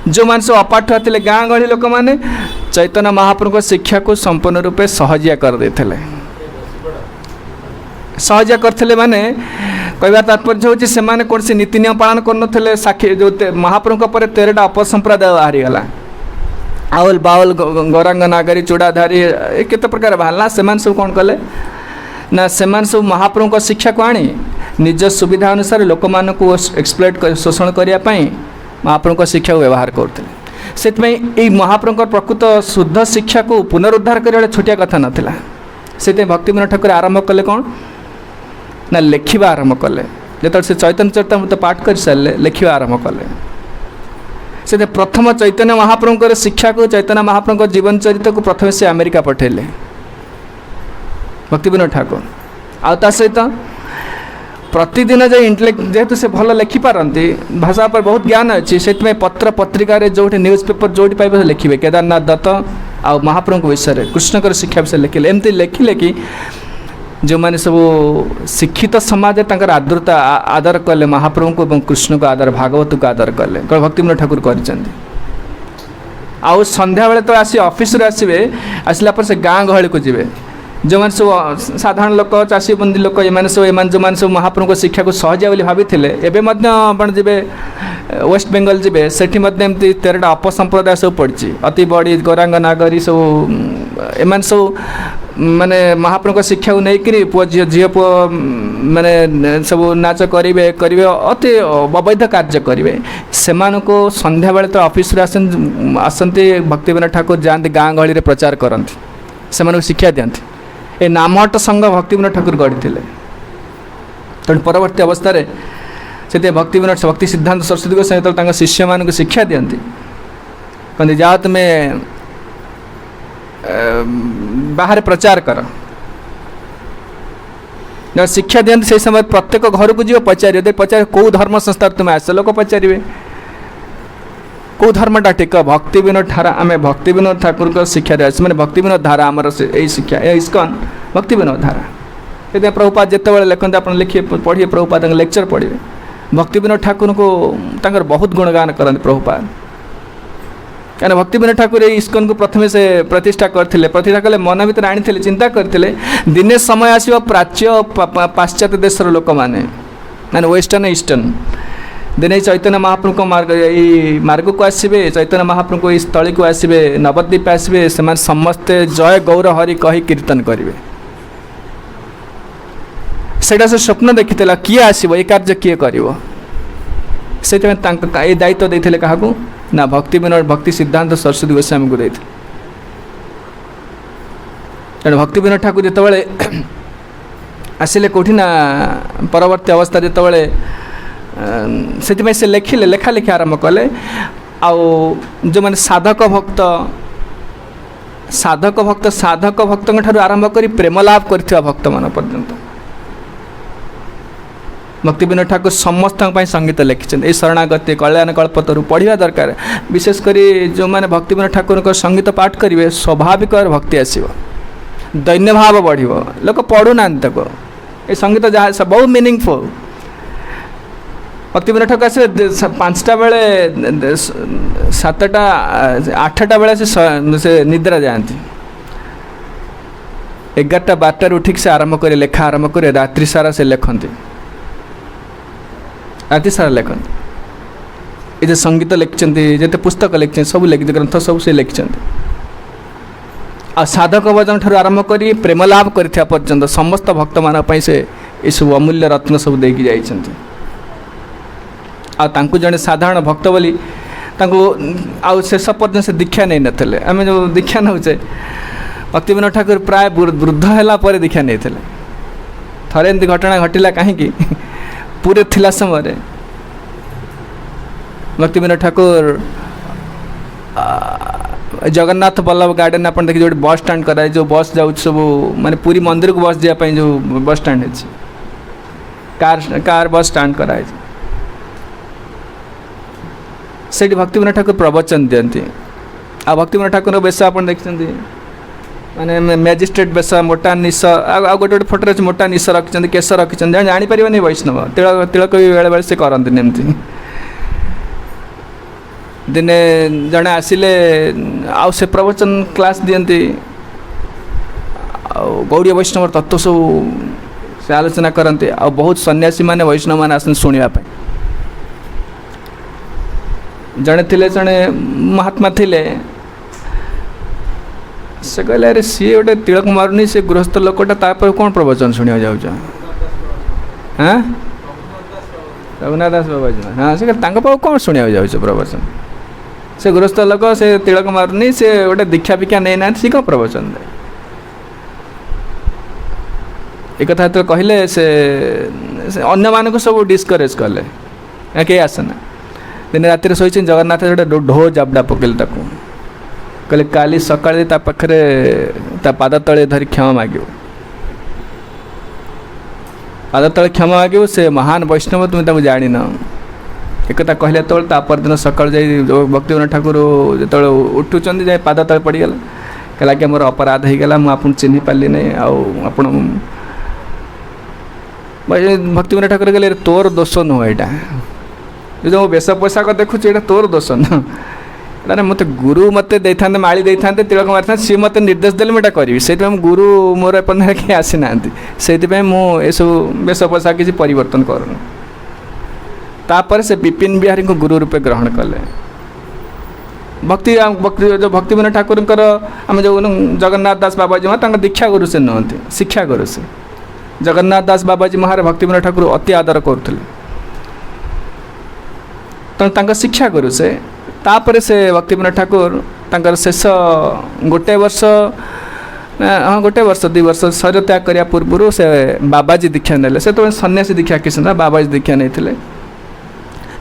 जो मैंने सब अपाठुआ थे गाँ गहली लोक मैंने चैतन्य महाप्रभु को शिक्षा को संपूर्ण रूपे सहजिया कर देते सहजिया करते माने कहवा तात्पर्य हूँ से कौन सी नीति नियम पालन कर साक्षी जो महाप्रभु पर 13टा अपसंप्रदाय बाहरीगला आउल बाउल गौरांग नागरी चूड़ाधारी केते प्रकार बाहरला से सब कौन कले ना से सब महाप्रभु शिक्षा को आनी निज सुविधा अनुसार लोक मानक एक्सप्लॉइट शोषण करने महाप्रभु शिक्षा को व्यवहार करते से महाप्रभु प्रकृत शुद्ध शिक्षा को पुनरुद्धार करने छोटिया कथा नाला से भक्तिविनोद ठाकुर आरंभ कले कौन ना लिखा आरंभ कले जो से चैतन्य चरितामृत पाठ कर सारे लिखा आरंभ कले से प्रथम चैतन्य महाप्रभु शिक्षा को चैतन्य महाप्रभु जीवन चरित्र को प्रथम से अमेरिका पठेले भक्तिविनोद ठाकुर आ सहित प्रतिदिन जो इंटेलेक्ट जेहेतु से भल लिखिपारती भाषा पर बहुत ज्ञान अच्छी से पत्र पत्रिका जो न्यूज पेपर जो पाइबे लिखे केदारनाथ दत्त आ महाप्रभु विषय कृष्णकर शिक्षा विषय लिखिले एमती लिखिले कि जो मैंने सब शिक्षित समाज आदरता आदर कले महाप्रभु को कृष्ण को आदर भागवत को आदर कले भक्तिविनोद ठाकुर कर संध्या बेले तो आसी ऑफिस रे आसवे आसला पर से गाँ गहली को जीवे जो मैंने सब साधारण लोक चाषी बंदी लोक ये सब जो मैंने सब महाप्रभु को शिक्षा को सहजिया बोली भाभी एवं जी वेस्ट बेंगल जी से 13टा अपसंप्रदाय सब पड़ी अति बड़ी गौरांग नागरी सब एम सब माने महाप्रभु शिक्षा को नहीं पुओ झी पुओ माने सब नाच करेंगे अति अवैध कार्य करेंगे से संध्या बेले तो ऑफिस आसती भक्तिविनोद ठाकुर जाती गाँ गहली में प्रचार करती से शिक्षा दिखाती ए नामहट संघ भक्तिविनोद ठाकुर गढ़ी तेणु परवर्ती अवस्था से भक्तिविनोद भक्ति सिद्धांत सरस्वती को जो शिष्य मान को शिक्षा दिखती कहते जाओ तुम्हें बाहर प्रचार कर शिक्षा दिखती से समय प्रत्येक घर को जी पचार पचार कौ धर्म संस्था तुम्हें आस लोक पचारे कौ धर्मटा टिक भक्तिविनोद धारा आम भक्तिविनोद ठाकुर शिक्षा दिया मैंने भक्तिविनोद धारा आमर यही शिक्षा इस्कन भक्तिविनोद धारा से प्रभुपाद जिते लिखते आप लिखिए पढ़िए प्रभुपाद लेक्चर पढ़िए भक्तिविनोद ठाकुर को बहुत गुणगान करते प्रभुपाद क्या भक्तिविनोद ठाकुर ये इस्कन को प्रथम से प्रतिष्ठा करते प्रतिष्ठा कले मन भर आनी चिंता करते दिने समय आसो प्राच्य पाश्चात्य देशर लोक मैंने वेस्टर्न ईस्टर्न दिने चैतन्य महाप्रभु को मार्ग को आसवे चैतन्य महाप्रभु को स्थली को आसवे नवद्वीप आसवे से समस्ते जय गौर हरि कही कीर्तन करेंगे से स्वप्न देखी किए आसो ये कार्य किए कर दायित्व देते क्या ना भक्तिविनोद भक्ति सिद्धांत सरस्वती गोस्वामी को देते तेणु भक्तिविनोद ठाकुर जो आसिले कौटी ना परवर्ती अवस्था जो से लिखिले लेखा लिखा आरंभ कले जो मैंने साधक भक्त साधक भक्त ठारू आरंभ कर प्रेम लाभ कर भक्त मान पर्यंत भक्ति विनोद ठाकुर समस्त संगीत लिखिं ये शरणागति कल्याण कल्पतरु पढ़ा दरकार विशेषकर जो मैंने भक्ति विनोद ठाकुर संगीत पाठ करेंगे स्वाभाविक भक्ति आसो दैन्य भाव बढ़ लोक पढ़ुना ये संगीत जहाँ सब बहुत मीनिंगफुल भक्ति विनोद ठाकुर आसे 5टा बेले 7टा 8टा बेले से निद्रा जाती 11टा 12टार उठिक से आरंभ करे लेखा आरंभ करे रात्रि सारा से लिखती राति सारा लिखते ये संगीत लिखिं जिते पुस्तक लिखिं सब लिखिं ग्रंथ सब से लिखिं आ साधक भजन ठार आरंभ कर प्रेम लाभ कर पर्यंत समस्त भक्त मान से ये सब अमूल्य रत्न सब देकी जाइछन्ति आ जड़े साधारण भक्त बोली शेष पर्यटन से दीक्षा नहीं नथिले आम जो दीक्षा नौचे भक्ति विनोद ठाकुर प्राय वृद्ध है दीक्षा नहीं थे एमती घटना घटला कहीं पूरे थिला समय भक्ति विनोद ठाकुर जगन्नाथ बल्लभ गार्डन आप देखिए जो बस स्टाण्ड कराए जो बस जाऊँ सब माने पूरी मंदिर को बस जावाई जो बस स्टाण्ड है कार बस स्टाण्ड कराए से भक्ति विनोद ठाकुर प्रवचन दिखती आ भक्ति विनोद ठाकुर बेश आप देखते माने मैजिस्ट्रेट बेश मोटा निश आ गोटे गोटे फोटो अच्छे मोटा निश रखिंट केश रखिंट जापर नहीं वैष्णव तिलक भी बेले बेले से करती एमती दिने जड़े आसिले आउ से प्रवचन क्लास दियंती गौड़ीय वैष्णव तत्व सब से आलोचना करते आ बहुत सन्यासी माने वैष्णव मैंने आसन शुणापी जड़े थे जड़े महात्मा थिले से कहले अरे सी गोटे तिलक मारुनी से गृहस्थ लोकटा कौन प्रवचन शुणा जाऊँ हाँ रघुनाथ दास बाबाजी हाँ से कौन शुणा जाऊँ प्रवचन से गृहस्थ लोक से तिलक मारुनी से गोटे दीक्षा फीक्षा नहीं ना सी कौन प्रवचन दे एक कथा तो कहले से अन्य मानक सब डिस्करेज कले कहीं आसना दिन राति शोच जगन्नाथ गोटे ढो जाबड़ा पकेल कहले काली सकाଳେ ता पाखरे ता पाद तले धरी क्षमा मागियो पाद तले क्षमा मागियो से महान वैष्णव तुम ताको जानी न एक कहले तो परदिन सकाळ जाई भक्ति विनोद ठाकुर जो उठुचंदी जाए पाद तले पड़गला कहला कि मोर अपराध हो गला मुझे चिन्ह पार्ली नहीं आप भक्ति विनोद ठाकुर कहले तोर दोष नुह यहाँ जो बेश पोशाक देखुच ये तोर दोष न ना मत गुरु मत देता माली देता तिलक मारी था सी मत निर्देश देले मुझे करी से गुरु मोर एपर्तन किए आसी ना से मुझे बेश पोशाक किसी परिवर्तन करूँ तापर से विपिन बिहारी को गुरु रूपे ग्रहण कले भक्ति जो भक्ति विनोद ठाकुर आम जो जगन्नाथ दास बाबाजी महाराज दीक्षा गुरु से नुहति शिक्षा गुरु से जगन्नाथ दास बाबाजी महाराज भक्ति विनोद ठाकुर अति आदर करुले तेणु शिक्षा गुरु से तापर से भक्ति विनोद ठाकुर तांकर शेष गोटे वर्ष हाँ गोटे वर्ष 2 वर्ष शरीर त्याग करने पूर्व से बाबाजी दीक्षा ने से तो सन्यासी दीक्षा किसी बाबाजी दीक्षा नहीं थे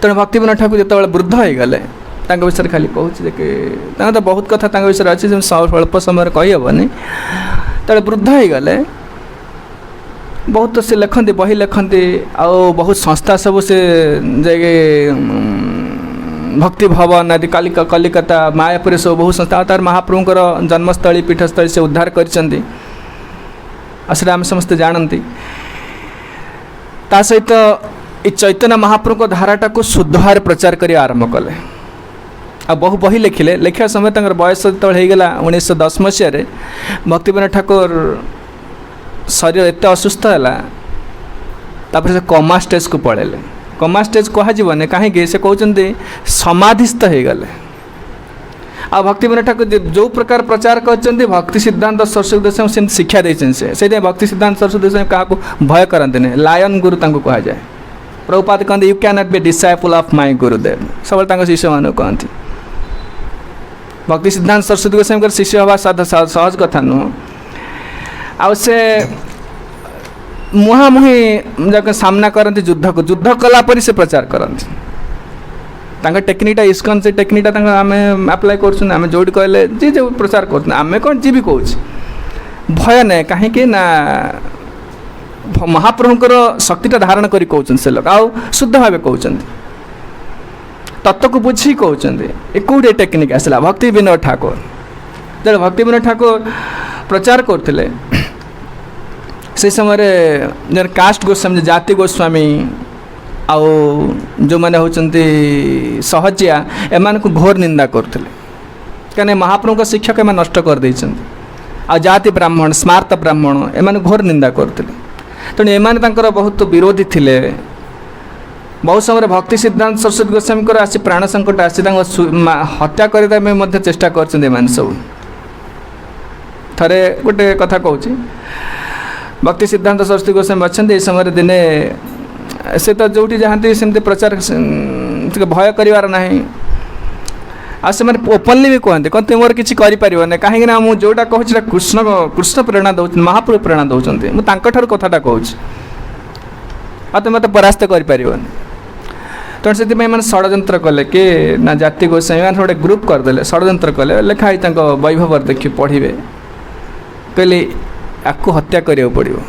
तेणु भक्ति विनोद ठाकुर जो वृद्ध हो गले विषय खाली कहूँ कि तो बहुत कथा विषय अच्छी अल्प समय कहीहबनी तेरे वृद्ध हो गले बहुत से लिखती बही लिखती आउ बहुत संस्था सब से जाके भक्ति भवन आदि कलिकता मायापुर सब बहुत संस्था तार महाप्रभुंर जन्मस्थली पीठस्थली से उद्धार करते आम समस्ते जानती ता सहित ये चैतन्य महाप्रभु धाराटा को शुद्ध भाव प्रचार कर आरंभ कले आ बहु बही लिखिले लिखा समय तंगर बयस जो होगा 1910 मसीह भक्ति विनोद ठाकुर शरीर एत असुस्थ है से कमा स्टेज को पड़ेले कमा स्टेज कहने कहीं से कहते समाधिस्थ हो गले आ भक्ति विनोद ठाकुर जो प्रकार प्रचार कर भक्ति सिद्धांत सरस्वती देश से शिक्षा देते से भक्ति सिद्धांत सरस्वती देश क्या भय करते लायन गुरु कह जाए प्रभुपाद कहते you can not be disciple of my गुरुदेव सब शिष्य मान कहती भक्ति सिद्धांत सरस्वती गोस्वामी शिष्य हवा सहज कथा नुह आ से मुहांमुही जब सामना करती युद्ध को युद्ध कला पर से प्रचार करती तांका टेक्निकटा इस्कन से टेक्निकटा तांका आमे अप्लाई करछन आमे जोडी कहले जे जो प्रचार करछन आमे कोन जी भी कहूछ भय नै काहे कि ना महाप्रभुଙ୍କର शक्तिटा धारण करी कहउछन से लोग आउ शुद्ध भाबे कहउछन तत्व को बुझी कहउछन ए कोडे टेक्निक आसला भक्ति विनोद ठाकुर जब भक्ति विनोद ठाकुर प्रचार करथिले से समय जन कास्ट गोस्वामी जाति गोस्वामी आउ जो माने होचंती सहजिया एमान को घोर निंदा करथिले कने महाप्रभु का शिक्षक एमान नष्ट कर दैछन आ जाति ब्राह्मण स्मार्त ब्राह्मण एमान घोर निंदा करथिले तेणु एमाने तांकर बहुत विरोधी थिले बहुत समय भक्ति सिद्धांत सरस्वती गोस्वामी को आसी प्राण संकट आसी हत्या करने में मध्य चेष्टा करछन एमान सब थरे गोटे कथा कहूँ भक्ति सिद्धांत सरस्वती गोस्वामी अच्छा ये समय दिने से तो जो जहाँती सेमती प्रचार भय कर ना आ से ओपनली भी कहते कहते मोर किसी करें कहीं मुझे जोटा कहूँ कृष्ण कृष्ण प्रेरणा दौर महाप्रभु प्रेरणा दौरान मुझे कथाटा कहूँ आ तुम मत परास्त कर तेणु से षड्यंत्र कले कि ना जाति गोस्वामी मैंने गोटे ग्रुप करदे षड्यंत्र कले लिखाई वैभव देखिए पढ़े कहले आपको हत्या करिया पड़ो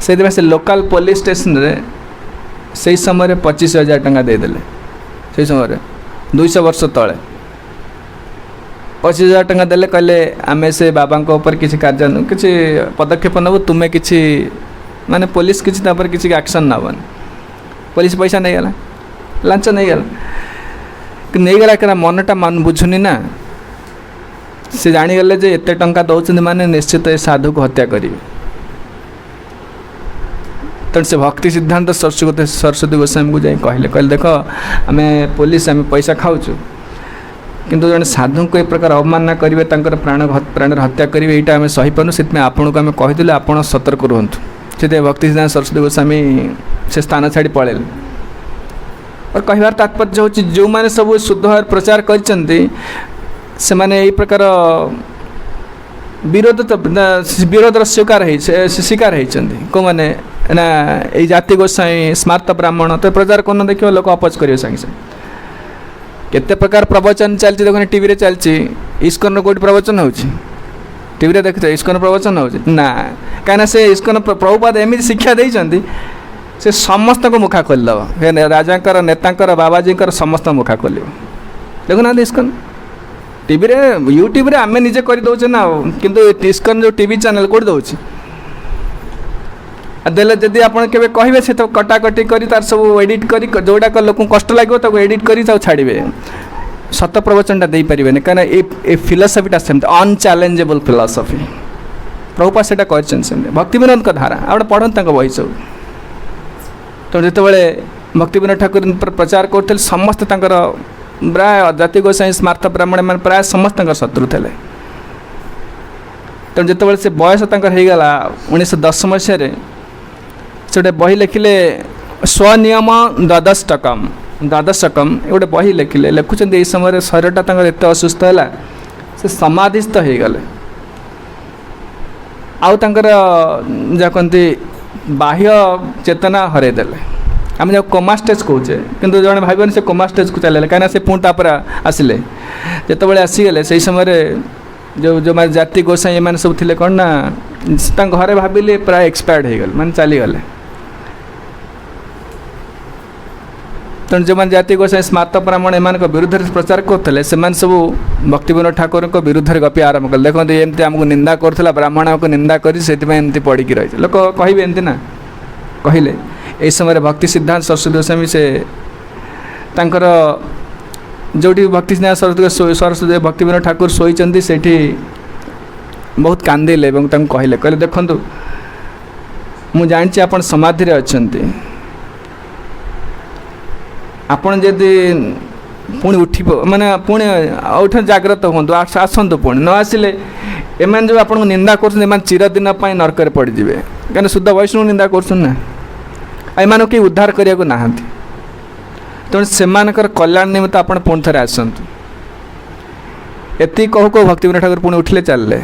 से लोकल पुलिस स्टेशन रे से समय 25,000 टंका देदेले से समय 200 वर्ष तले 25,000 टंका देले कहले आमे से बाबा ऊपर किसी कार्य किसी पदक्षेप नब तुम्हें किसी माने पुलिस किसी तापर किसी एक्शन नबन पुलिस पैसा नहीं गला लांच नहीं गला नहीं गला कि मनटा मन बुझुनी ना से जानीगले जे एते टंका दौरान माने निश्चित ए साधु को हत्या करेंगे तेणु से भक्ति सिद्धांत सरस्वती गोस्वामी को जाए कहले कहले देख आम पुलिस आम पैसा खाऊँ किंतु जन साधु को ए प्रकार अवमानना करेंगे प्राण हत्या करेंगे यहाँ आम सही पार्नु से आपको आम कहीदेलु आप सतर्क रुहतु से भक्ति सिद्धांत सरस्वती गोस्वामी से स्थान छाड़ी पलैले और कहबार तात्पर्य हूँ जो मैंने सब शुद्ध भाव प्रचार कर से माने यही प्रकार विरोध तो विरोधर शिकार होती को मैंने ना ये जाति गोस्वामी स्मार्त ब्राह्मण तो प्रचार करना देखिए लोक अपोज करेंगे सागे सागे केते प्रकार प्रवचन चलती देखो टीवी चलती इस्कन कोटी प्रवचन हो टीवी देखते इस्कन प्रवचन हो ना कहीं से इस्कन प्रभुपाद एमती शिक्षा देते से समस्त को मुखा खोलदेव राजा नेता बाबाजी समस्त मुखा खोल देखुना इस्कन टीवी रे यूट्यूब रे आमे निजे कर दौचे ना किंतु इस्कन जो टीवी चैनल कोड दौची देले जदि आपण केबे कहिबे से तो कटाकटी करी तार सब एडिट करी जोड़ा लोक कष्ट लागो तो एडिट करी छाड़े सत प्रवचनटा दे पारे कहीं ए फिलोसफीटा सेमती अनचैलेंजेबल फिलोसफी प्रभुपाद से भक्ति विनोद का धारा आप पढ़ते बही सब तो जिते भक्ति विनोद ठाकुर प्रचार करते समस्त प्राय जाति गोसाई स्मार्त ब्राह्मण मैंने प्राय समस्त शत्रु थे तेणु जिते से बयस होगला 1910 मसीह से गोटे बही लिखिले स्वनियम द्वादशकम गोटे बही लिखिले लिखुं ये समय शरीरटा एत असुस्थ है से समाधिस्थ हो गले आउ जहाँ कहते बाह्य चेतना हरईदेले आम जो कोमा स्टेज कहे किंतु जड़े भाई से कोमा स्टेज को चले कहीं से पुणी तापर आसिले जिते आसीगले से समय जो जो मैं जाति गोसाई एम सब थे कौन ना घरे भाविले प्राय एक्सपायर्ड हो गले मैंने चलीगले तेणु जो मैंने जाति गोसाई स्मार्त ब्राह्मण एम विरुद्ध प्रचार करते सब भक्ति विनोद ठाकुर विरुद्ध गपी आरंभ कले देखते एमती आमको निंदा करूला ब्राह्मण को निंदा करती पड़ी रही लोक कहे एमती ना कहले यही समय भक्ति सिद्धांत सरस्वती गोस्वामी से तांकर जोटी भक्ति सिद्धांत सरस्वती भक्ति विनोद ठाकुर शोचती से बहुत कांदिले कहले कहले देखु मु जानी आप समाधि अच्छा आपड़ जदि पुणी उठ माने पुणी उठ जाग्रत हूँ आसतु पुणी न आसिले एम जो आपको निंदा कर चिरदिन नरक पड़े कहीं शुद्ध वैष्णव निंदा कर एम कि उद्धार करने को नहांती तेणु से कल्याण निमित्त आप पुणी थे आसतु एति कहू कहू भक्ति विनोद ठाकुर पुणी उठिले चलले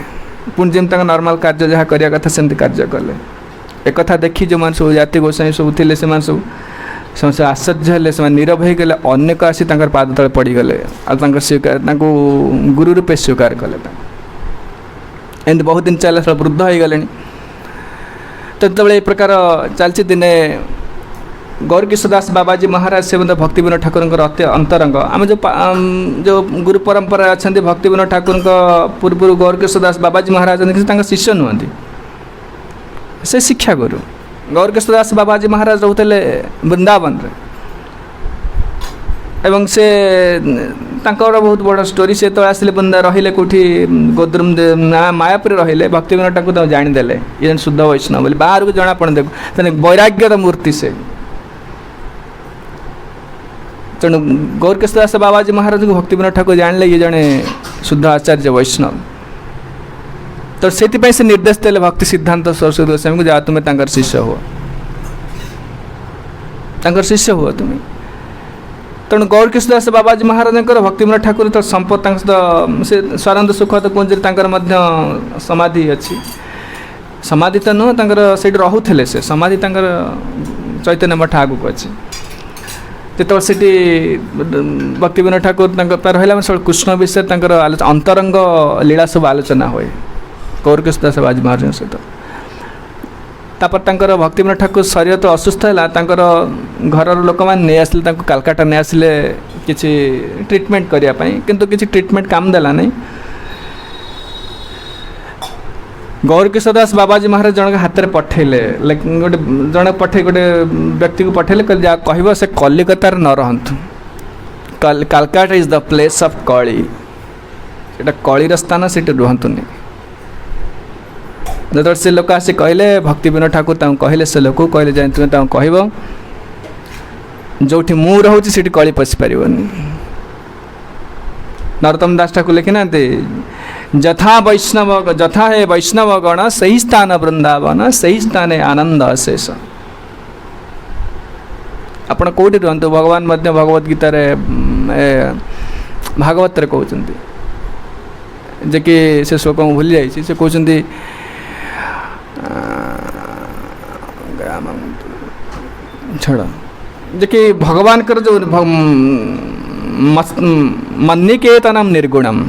पुणी जमी नॉर्मल कार्य जहाँ करने कथा सेमती कार्य कले एक देखी जो मैंने सब जाति गोसाई सब थे से सब समस्त आश्चर्य हेले से नीरव हो गले अनेक आसी पाद तले पड़गले स्वीकार गुरु रूपे स्वीकार कले एमती बहुत दिन चला वृद्ध हो गले तो ये प्रकार चलती दिने गौरकिशोर दास बाबाजी महाराज से भक्ति विनोद ठाकुर अति अंतरंग आम जो गुरु परंपरा अच्छा भक्ति विनोद ठाकुर पूर्व गौरकिशोर दास बाबाजी महाराज शिष्य नुहति से शिक्षा गुरु गौरकिशोर दास बाबाजी महाराज रोते वृंदावन रे एवं से बहुत बड़ स्टोरी से तो आसिले बंदा रहिले कोठी गोद्रुम मायापुर रहिले भक्ति विनोद ठाकुर जानीदेले ये शुद्ध वैष्णव बोली बाहर को जना पड़ देखो वैराग्यर मूर्ति से तेणु गौरकिशोर दास बाबाजी महाराज को भक्ति विनोद ठाकुर जानिले ये जड़े शुद्ध आचार्य वैष्णव तो से से निर्देश देले भक्ति सिद्धांत सरस्वती गोस्वामी को जा तुम्हें शिष्य हो शिष्य हुआ तुम्हें तेणु गौरकिशोर दास बाबाजी महाराज भक्ति विनोद ठाकुर तो संपद से स्वानंद सुखद कुंजरी समाधि अच्छी समाधि तो नुह से रोते से समाधि चैतन्य मठ आगू अच्छी जो से भक्ति विनोद ठाकुर रहा सब कृष्ण विषय अंतरंग लीला सब आलोचना हुए गौरकिशोर दास बाबाजी महाराज सहित तापर भक्ति विनोद ठाकुर शरीर तो असुस्थ है घर लोक मैंने आसिले कालकाटा नहीं आसिले किसी ट्रीटमेंट करने किंतु किसी ट्रीटमेंट काम देला नहीं गौरकिशोर दास बाबाजी महाराज जन हाथ में पठेले गोटे जन पठे गोटे व्यक्ति को पठेले जहाँ कह से कलिकतार न रहतु Calcutta is the place of Kali एटा कलीर स्थान से रुहतुनि जो से लोक आसी कहले भक्ति विनोद ठाकुर कहले से लोक कहले जाए तुम्हें कह जो मु रोचे से कली पशि पार नरोत्तम दास ठाकुर लिखिना जथा वैष्णव जथा है वैष्णव गण सही स्थान वृंदावन सही स्थान आनंद अशेष आपण कौटी रुहतु भगवान मध्य भगवत गीतार भागवत कहते जे कि से श्लोक भूली जाइए से कहते छड़ जे कि भगवान कर जो मन्निकेतनम निर्गुणम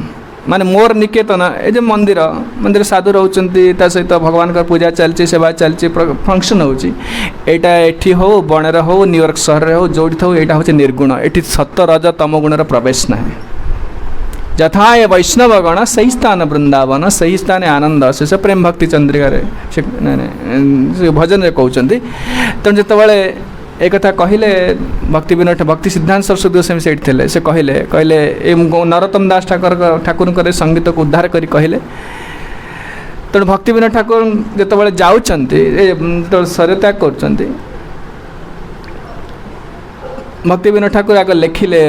माने मोर निकेतन ये जो मंदिर मंदिर साधु रोचंती सहित भगवान का पूजा चलती सेवा चलती फंक्शन होटा एठी हो बणर हो न्यूयॉर्क सहर हो जो हो यहाँ हूँ निर्गुण ये सत रज तम गुणर प्रवेश ना यथा ये वैष्णव गण सही स्थान वृंदावन सही स्थान आनंद शेष प्रेम भक्ति चंद्रिका भजन कहते तेणु जो एक कथा कहले भक्ति विनोद भक्ति सिद्धांत सरस्वती गोस्वामी से से कहले नरोत्तम दास ठाकुर संगीत को उद्धार करी कहले तेणु भक्ति विनोद ठाकुर जो जाऊँ शरीर त्याग कर भक्ति विनोद ठाकुर आगे लिखिले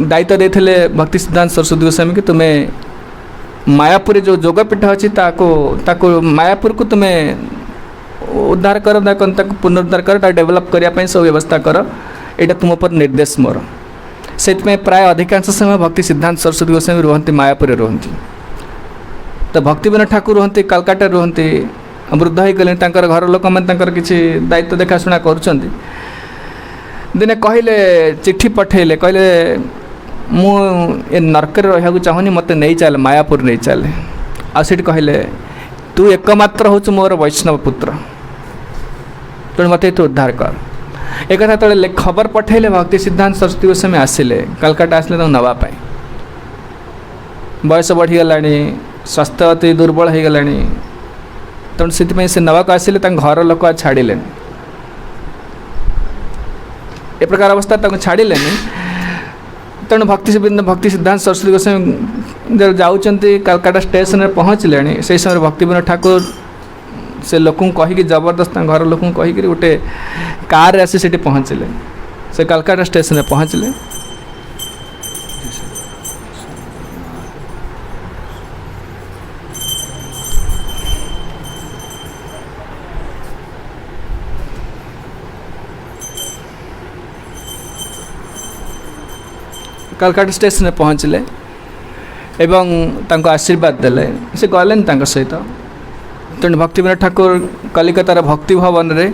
दायित्व देते भक्ति सिद्धांत सरस्वती गोस्वामी कि तुम्हें मायापुर जो जोगपीठ अच्छी मायापुर को तुम्हें उद्धार कर पुनरुद्धार कर डेवलप करने सब व्यवस्था कर यहाँ तुम पर निर्देश मोर से प्राय अधिकांश समय भक्ति सिद्धांत सरस्वती गोस्वामी रुहति मायापुर रुहति तो भक्ति विनोद ठाकुर रुहति कलकाता रुहति वृद्ध हो गले घर लोक मैंने किसी दायित्व देखाशुना कर दिने कहले चिट्ठी पठेले कहले मु ए नरक रहा चाहूनी मत नहीं चल मायापुर नहीं चले आठ कहले तू एकमात्र हूँ मोर वैष्णव पुत्र तेणु मत तू उद्धार कर एक तो खबर पठेले भक्ति सिद्धांत सरस्वती गोस्वामी आसिले कलकाता आसिले नवापाई बयस बढ़ीगला स्वास्थ्य अति दुर्बल हो गला तेणु से नवाक आसिले घर लोक छाड़िले ए प्रकार अवस्था छाड़िले तेणु भक्ति सिद्धांत सरस्वती गोस्वामी जाऊँगी कलकाता स्टेशन में पहुँचले से समय भक्ति विनोद ठाकुर से लोक कहीकि जबरदस्त घर लोक कहीकि गोटे कार आसी से पहुँचले से कलकाता स्टेशन में पहुँचले कलकाता स्टेशन में पहुँचले एवं तांको आशीर्वाद देले से गले सहित तेणु भक्ति विनोद ठाकुर कलिकतार भक्ति भवन रे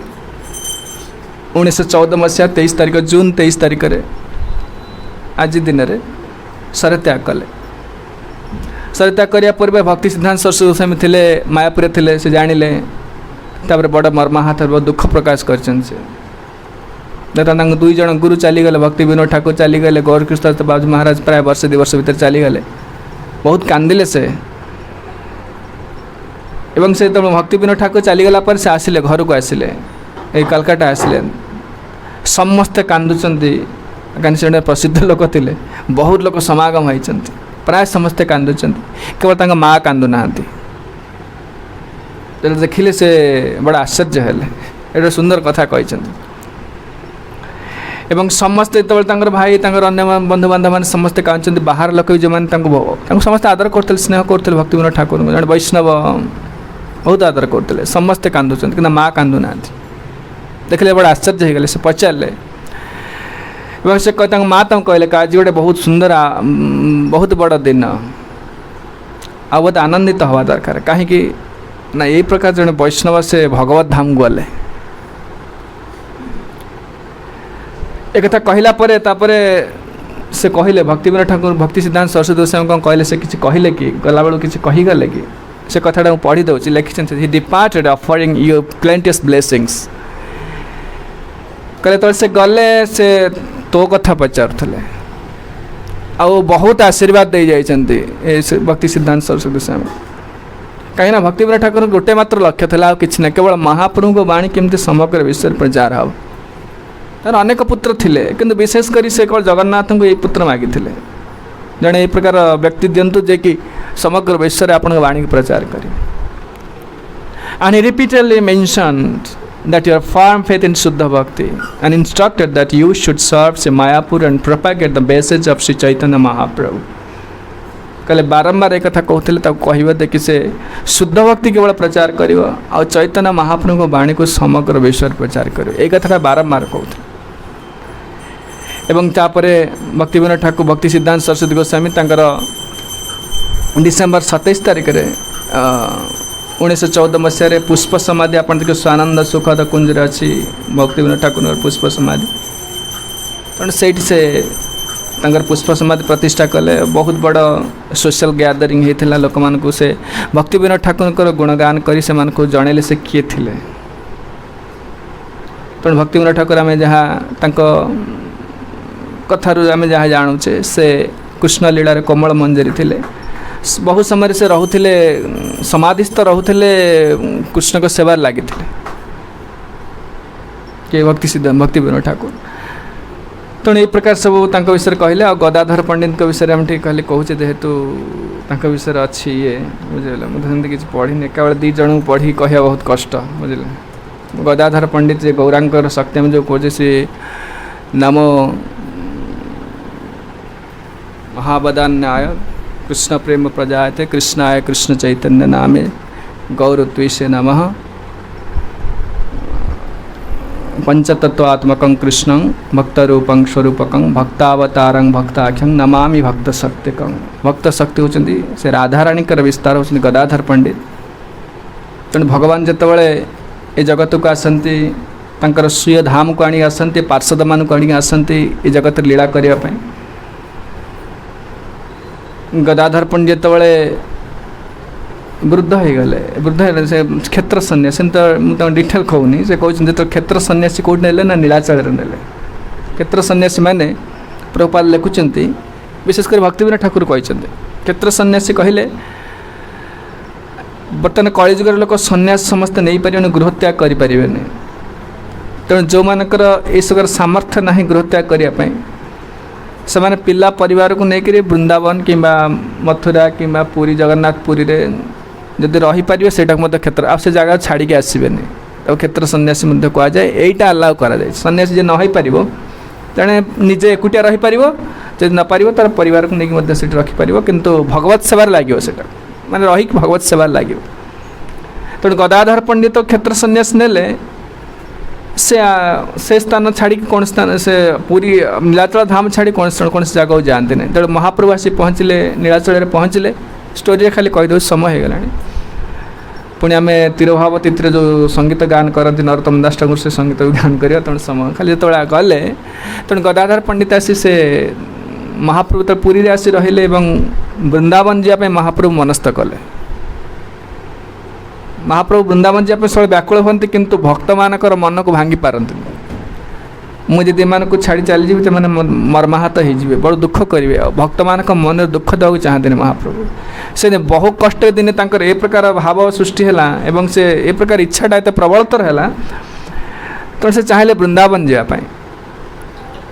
1914 मसीहा 23 तारिख जून 23 तारिख आज दिन में शरीर त्याग कले। शरीर त्याग करने पूर्व भक्ति सिद्धांत सरस्वती गोस्वामी थे मायापुर थे से जानिले तापर बड़ मर्माहत बहुत दुख प्रकाश कर दुई जन गुरु चलीगले भक्ति विनोद ठाकुर चलीगले गौरकृष्ण बाबू महाराज प्राय वर्ष 2 वर्ष भर चलीगले बहुत कांदिले से एवं से तो भक्ति विनोद ठाकुर चलीगला पर से आसिले घर को आसिले कलकाता आसिले समस्ते कांदुचंती कहीं से प्रसिद्ध लोक थे बहुत लोग समागम होती प्राय समस्ते कांदुचंती केवल माँ कांदु ना देखिले से बड़ा आश्चर्य हेले एटा सुंदर कथा कही एवं समस्ते जो भाई अन्य बंधु बांधव मैंने समस्ते कहते बाहर लोक भी जो मैंने समस्त आदर करते स्नेह करते भक्ति विनोद ठाकुर जन वैष्णव बहुत आदर करते समस्ते कांदुचंती कि माँ कांदु ना देखिले बड़ा आश्चर्य हो गले से पचारे एवं से माँ कहले आज गोटे बहुत सुंदर बहुत बड़ दिन आ बहुत आनंदित हवा दरकार कहीं ना यही प्रकार जन वैष्णव से भगवत धाम गले एक कथा कहला तापरे से कहले भक्ति विनोद ठाकुर भक्ति सिद्धांत सरस्वती गोस्वामी कौन कहले से किसी कहले कि गला बेलू किसी कहीगले कि से कथाटा मुझे पढ़ी दूसरी लिखिं ही डिपार्टेड ऑफरिंग यू प्लेंटियस ब्लेसिंग्स कहले तो से गले से तो कथा पचारुले आ बहुत आशीर्वाद दे जाइए भक्ति सिद्धांत सरस्वती गोस्वामी कहीं भक्ति विनोद ठाकुर गोटे मात्र लक्ष्य था कि ना केवल महाप्रभु को बाणी केमती समग्र विश्व प्रचार हम तार अनेक पुत्र थिले किंतु विशेषकर से केवल जगन्नाथ को यही पुत्र मागी जड़े यही प्रकार व्यक्ति दिंतु जे कि समग्र विश्व आपण वाणी प्रचार करें and he repeatedly mentioned that your firm faith in Shuddha Bhakti and instructed that you should serve Sri Mayapur and propagate the message of Sri Chaitanya Mahaprabhu कले बारंबार एक कथा कहते कह देखिए से शुद्ध भक्ति केवल प्रचार कर चैतन्य महाप्रभु को वाणी को समग्र विश्व प्रचार कर कथा बारंबार कहते एवं तापर भक्ति विनोद ठाकुर भक्ति सिद्धांत सरस्वती गोस्वामी डिसेम्बर 27 तारिख 1914 मसीह पुष्प समाधि आप देखिए स्वानंद सुखद कुंज अच्छी भक्ति विनोद ठाकुर पुष्प समाधि तेणु से पुष्प समाधि प्रतिष्ठा कले बहुत बड़ सोशल गैदरिंग होता लोक मानक से भक्ति विनोद ठाकुर गुणगान कर जनइले से किए थे तेणु भक्ति विनोद ठाकुर आम जहाँ कथारू आम जहाँ जानूचे से कृष्ण लीला कोमल मंजरी थे बहुत समय से रोते समाधिस्थ रोते कृष्ण को सेवार लगी थे भक्ति विनोद ठाकुर तेणु यही प्रकार सब विषय कहले आ गदाधर पंडित विषय आम ठीक कहले कहूचे जेहेतु विषय अच्छी ये बुझे मुझे किसी पढ़ी केवल 2 जन पढ़ी कह बहुत कष्ट बुझे गदाधर पंडित जे गौरांग शक्ति जो कहे से नमो महावदान्याय कृष्ण प्रेम प्रजायते कृष्णाय कृष्ण चैतन्य नामे गौरत्विषे नमः पंचतत्वात्मकं कृष्णं भक्तरूपं स्वरूपकं भक्तावतारं भक्ताख्यं नमामि भक्त शक्तिकं भक्त शक्ति होचंदी से राधाराणीकर विस्तार होचंदी गदाधर पंडित तेणु भगवान जितेबाला ये जगत को आसती तांकर स्वीय धाम को आनी आसती पार्षद मान को आनी आसती ये जगत लीला करने गदाधर पंडित जितेबाला वृद्ध हो गले वृद्ध से क्षेत्र सन्यासी तो मुझे डिटेल कहूनी से कहते जो क्षेत्र सन्यासी कौट ने ना नीलाचल ने क्षेत्र सन्यासी मैंने प्रभुपाद लिखुंट विशेषकर भक्ति विनोद ठाकुर कहते क्षेत्र सन्यासी कहले बर्तमान कलिजुगर लोक सन्यास समस्ते नहीं पारे गृह त्याग करें तेणु जो मानकर ये सामर्थ्य ना गृह त्याग करने से माने पिला परिवार को लेकर वृंदावन कि मथुरा कि पुरी जगन्नाथपुरी रे जदि रहीपर से क्षेत्र आप से जगह छाड़ी आसबे क्षेत्र सन्यासी कह जाए यहीटा अलाउ करा जाए सन्यासी जे न हो पार तेणे निजे एकुटिया रहीपर जब न पार तार परिवार को लेकिन रखिपर किंतु भगवत सेवार लगे से माने रही भगवत सेवार लगे तेणु गदाधर पंडित क्षेत्र सन्यास नेले से स्थान छाड़ी कौन स्थान से पूरी नीलाचल धाम छाड़ी कौन जगह जाते ना तेणु महाप्रभु आसी पहुँचले नीलाचल पहुँचले स्टोरी खाली कहीदे समय हो गला पुणी आम तिरुभाव तिथि जो संगीत गान करती नरोत्तम दास ठाकुर से संगीत गान कर तेणु समय खाली जो गले तेणु गदाधर पंडित आसी से महाप्रभु तो पुरी आसी रहिले वृंदावन जावाई महाप्रभु मनस्थ कले। महाप्रभु वृंदावन जावाई सब व्याकुल होती किंतु भक्त मानकर मन को भांगी पारती मुझे को छाड़ी चली जी मैंने मर्माहत हो बड़ दुख करेंगे भक्त मान मन दुख देवाक चाहते महाप्रभु से बहु कष्ट दिन ए प्रकार भाव सृष्टि है से ए प्रकार इच्छाटा एत प्रबलतर है तो से चाहिए वृंदावन जावाई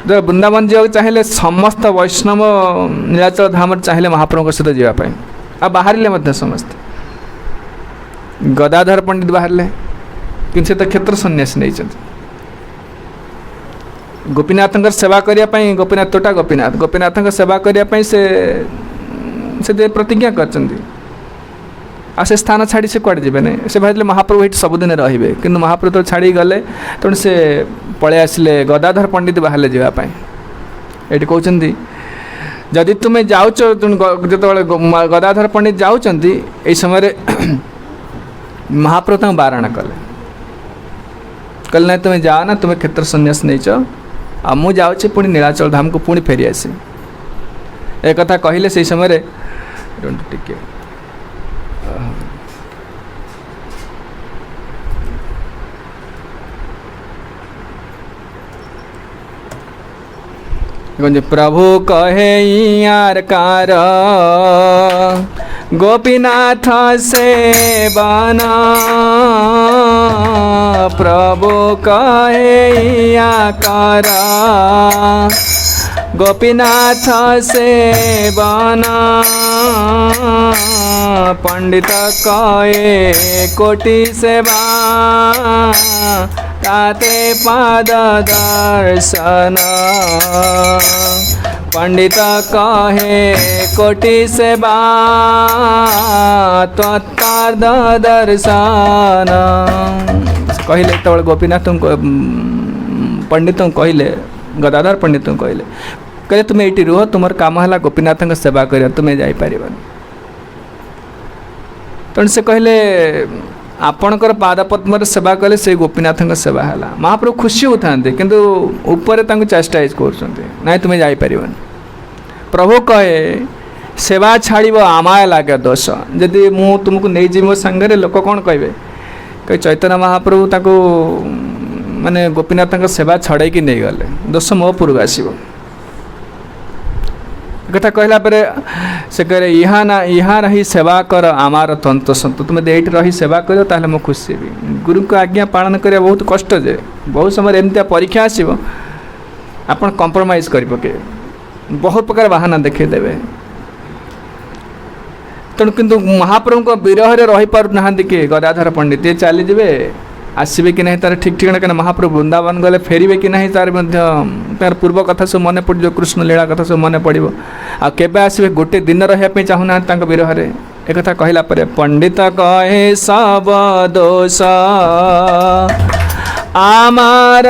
जब वृंदावन जावाक चाहिए समस्त वैष्णव नीलाचल धाम चाहिए महाप्रभु सहित जावाई आ बाहर समस्त गदाधर पंडित बाहर कि से तो क्षेत्र सन्यासी नहीं गोपीनाथ सेवा करने गोपीनाथ तोटा गोपीनाथ सेवा करने से प्रतिज्ञा कर स्थान छाड़ी से कड़े जब नहीं से भाई महाप्रभु ये सबुदिन रे कि महाप्रभु तो छाड़ी गले तेणु से पलि आसिले गदाधर पंडित बाहर जावाई ये कहते जदि तुम्हें जाऊच जो गदाधर पंडित जाऊँच ये समय महाप्रभु तक बारण कले कहले ना तुम्हें जाओ ना तुम्हें क्षेत्र सन्यास नहीं आ मु जाऊँ पुणी नीलाचल धाम को पुणी फेरी आसी एक कथा कहले से समय टिके प्रभु कहे यार कार गोपीनाथ से बना प्रभु कहे आकार गोपीनाथ से बना पंडित कहे कोटि सेवा ताते पाद दर्शन पंडित कहे कोटि सेवा तत्पाद दर्शन कहले तो गोपीनाथ पंडित कहले गदाधर पंडित कहले कहले तुम्हें ये रुह तुम काम है गोपीनाथ सेवा कर तुम्हें जापर तेणु से कहले आपणकर पादपद्म सेवा कले से गोपीनाथ सेवा है महाप्रभु खुशी होता किंतु ऊपर चेष्टाइज कर तुम्हें जापर प्रभु कहे सेवा छाड़ आमाय लगे दोष जदि मु तुमको नहीं जी मो सांगे लोक कौन कहे कह चैतन्य महाप्रभु ताको माने गोपीनाथ सेवा छड़े कि नहीं गले दोष मो पूर्व आसो कथा कहला पर से कहे यहाँ रही सेवा कर आमार तंत्र सत तुम्हें ये रही सेवा कर ताहले मो खुशी भी गुरु को आज्ञा पालन करा बहुत कष्ट जे बहुत समय एमती परीक्षा आसो आप कंप्रोमाइज कर पके बहुत प्रकार बहाना देखदेवे तेणु किंतु महाप्रभु विरह रही पार ना कि गदाधर पंडित ये चलीजे आसबे कि नहीं तार ठीक ठिकाना कहीं महाप्रभु वृंदावन गले फेरबे कि नहीं तार पूर्व कथा सब मन पड़ कृष्ण लीला कथा सब मन पड़ो आबे आसबे गोटे दिन रही चाहूना विरह एक कथा कहला पंडित कहे सब दोष आमार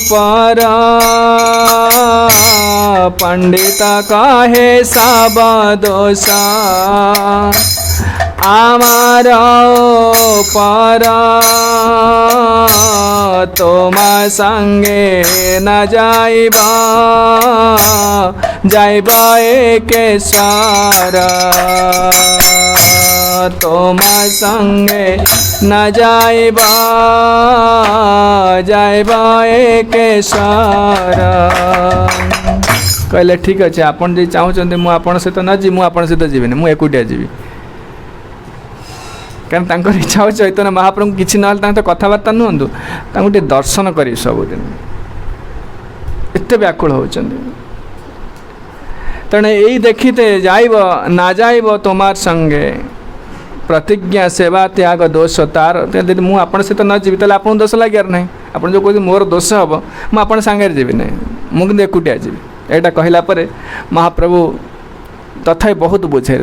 पर पंडित कहे सब दोष आमार पर तुम संगे न जाइबा एकेश्वर तुम संगे न जाइबा एकेश्वर कहले ठीक अच्छे आपन जी चाहूँ मुझे सहित न जी मुझे सहित जीविनी मुझे एकुटिया जीवी कहीं इच्छा हो चैतन्य महाप्रभु किसी ना तो कथबार्ता नुहतु टे दर्शन कर सबुदिन एत व्याकुल होती तेणु यही देखते जाइब ना जाइब तुमार संगे प्रतिज्ञा सेवा त्याग दोष तार मुझे सहित न जीवी तेल आपको दोष लगे ना आप जो कहते मोर दोष हम मुझे सांगे जीवी ना मुझे एकुटिया जीवी यहाँ कहला महाप्रभु तथा बहुत बुझे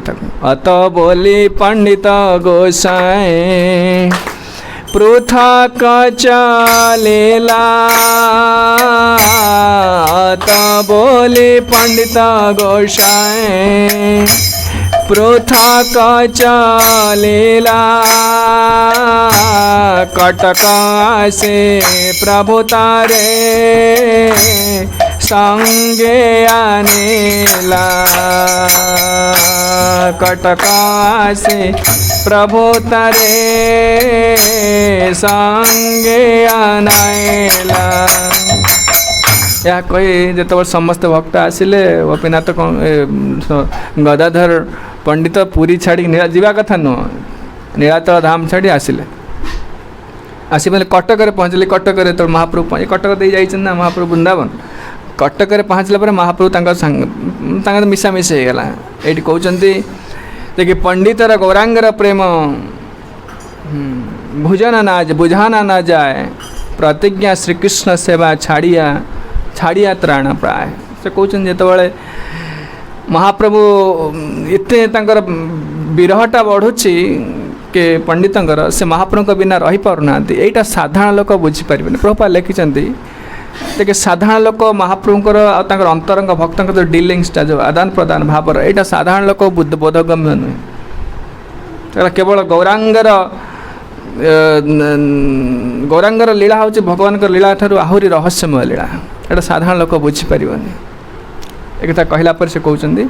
अत बोली पंडित गोसाई पृथक चलेला अत बोली पंडित गोसाई पृथक चलेला कटक से प्रभु तारे संगे आनेला कटक से प्रभु तारे संगे आनाएला। या कही जो समस्त भक्त आसिले गोपीनाथ गदाधर पंडित पुरी छाड़ी जीवा कथा नुह नीलाचल धाम छाड़ी आसिले आसी मैंने कटक पहुँचले कटक तो महाप्रभु पहुँचे कटक दे जाइछन ना महाप्रभु वृंदावन कटक पहुँचला पर महाप्रभु मिशामिशी होगला ये कहते देखिए पंडितर गौरांगर प्रेम भुजन बुझाना ना जाए प्रतिज्ञा श्रीकृष्ण सेवा छाड़िया त्राण प्राय से कहते जो महाप्रभु एते विरहटा बढ़ुची के पंडितर से महाप्रभु के बिना रही पारना यहीटा साधारण लोक बुझीपारे प्रभुपा लिखिं देखिए साधारण लोक महाप्रभुकर अंतरंग भक्त जो डिलिंग्सटा जो आदान प्रदान भाव यहाँ साधारण लोक बोधगम्य नुहे केवल गौरांगर लीला हूँ भगवान लीला ठार आहरी रहस्यमय लीला यहाँ साधारण लोक बुझीपारे एक कहला पर से कहते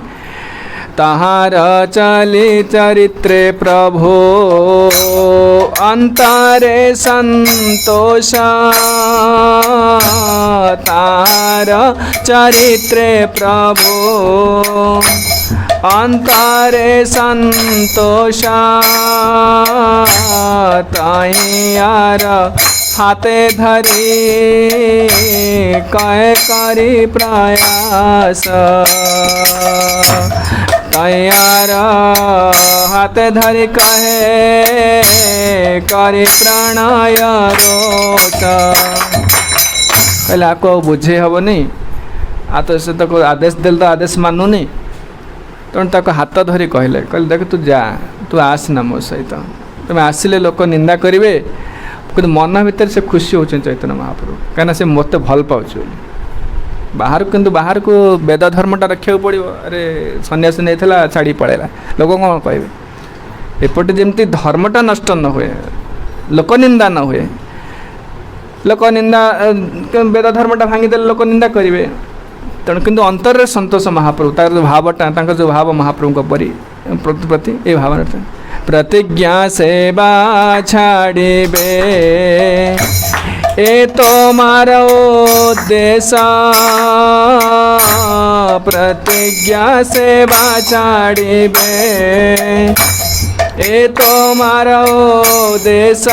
ताहार चली चरित्रे प्रभो अंतरे संतोष ताहार चरित्रे प्रभो अंतरे संतोष ताइयार हाथे धरी कह करी प्रयास तैयार हाथ धरी कहे करी प्रणय रोच कहले आपको बुझे हेनी आ तो से तो आदेश देल तो आदेश मानुनी तेणु हाथ धरी कहले देख तू जा तू आसना मो सहित तुम्हें आसिले लोक निंदा करेंगे कि मन भितर से खुशी हो चैतन्य महाप्रभु कहीं से मत भल पाँच बाहर किंतु बाहर को वेद धर्मटा रखा पड़ो अरे सन्यास नहीं छाड़ी पड़ेगा लोक कौन कहे एपटे जमती धर्मटा नष्ट न हुए लोक निंदा न हुए लोक निंदा वेद धर्मटा भांगीदे लोक निंदा करेंगे तेणु किंतु अंतर संतोष महाप्रभु तार जो भावटा जो भाव महाप्रभु प्रति ये भावना प्रतिज्ञा सेवा छाड़े ए तो मारो उद्देश्य प्रतिज्ञा सेवा छाड़े ए तो मारो उद्देश्य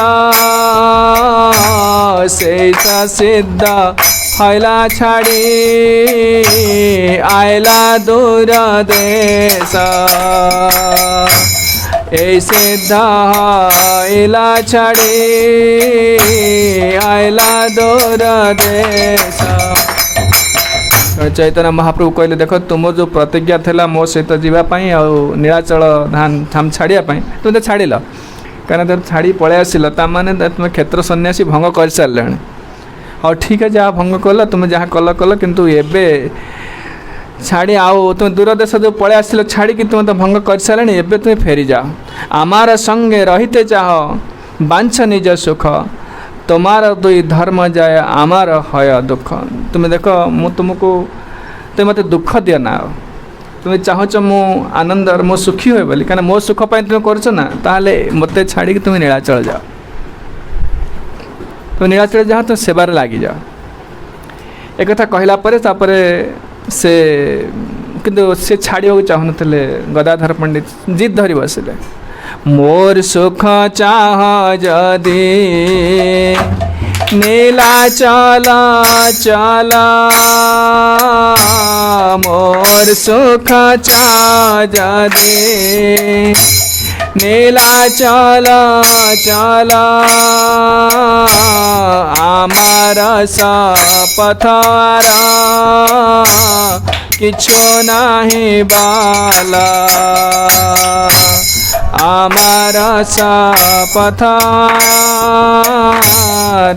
शेष सिद्ध हैला छाड़ी आयला दूर देश ए सिद्ध हैला छाड़ी आयला दूर देश। चैतन्य महाप्रभु कहले देख तुम जो प्रतिज्ञा थी मो सहित जावाई आ नीलाचल धाम छाड़ापी तुम तो छाड़ कहीं छाड़ी पलि आसिल ताने तुम क्षेत्र सन्यासी भंग कर सारे हाँ ठीक है जहाँ भंग कल तुम जहाँ कल किंतु एबे छाड़ी आओ तुम दूर देश जो पलि आसिल छाड़ी तुम तो भंग कर सारे एबे तुम फेरी जाओ आमार संगे रहीते चाह बांछ निज सुख तुम्हार दुई धर्म जाए आमार हय दुख तुम देख मु तुमको तुम मत दुख दिया ना तुम चाहच मु आनंद मो सुखी हुए बोली कहीं मो सुख पाई तुम कर ताले मत छाड़ी तुम नीलाचल जाओ तो नीलाचल जाओ तो सेवार लगी जाओ एक कथा कहला तापरे से किंतु से छाड़िया चाहूले गदाधर पंडित जिद धरी बसिले मोर सुख चाह जदि नीलाचल चला मोर सुख चाह जदि नीलाचल चला आमार सपथार किछु नहीं बाला आमार सपथार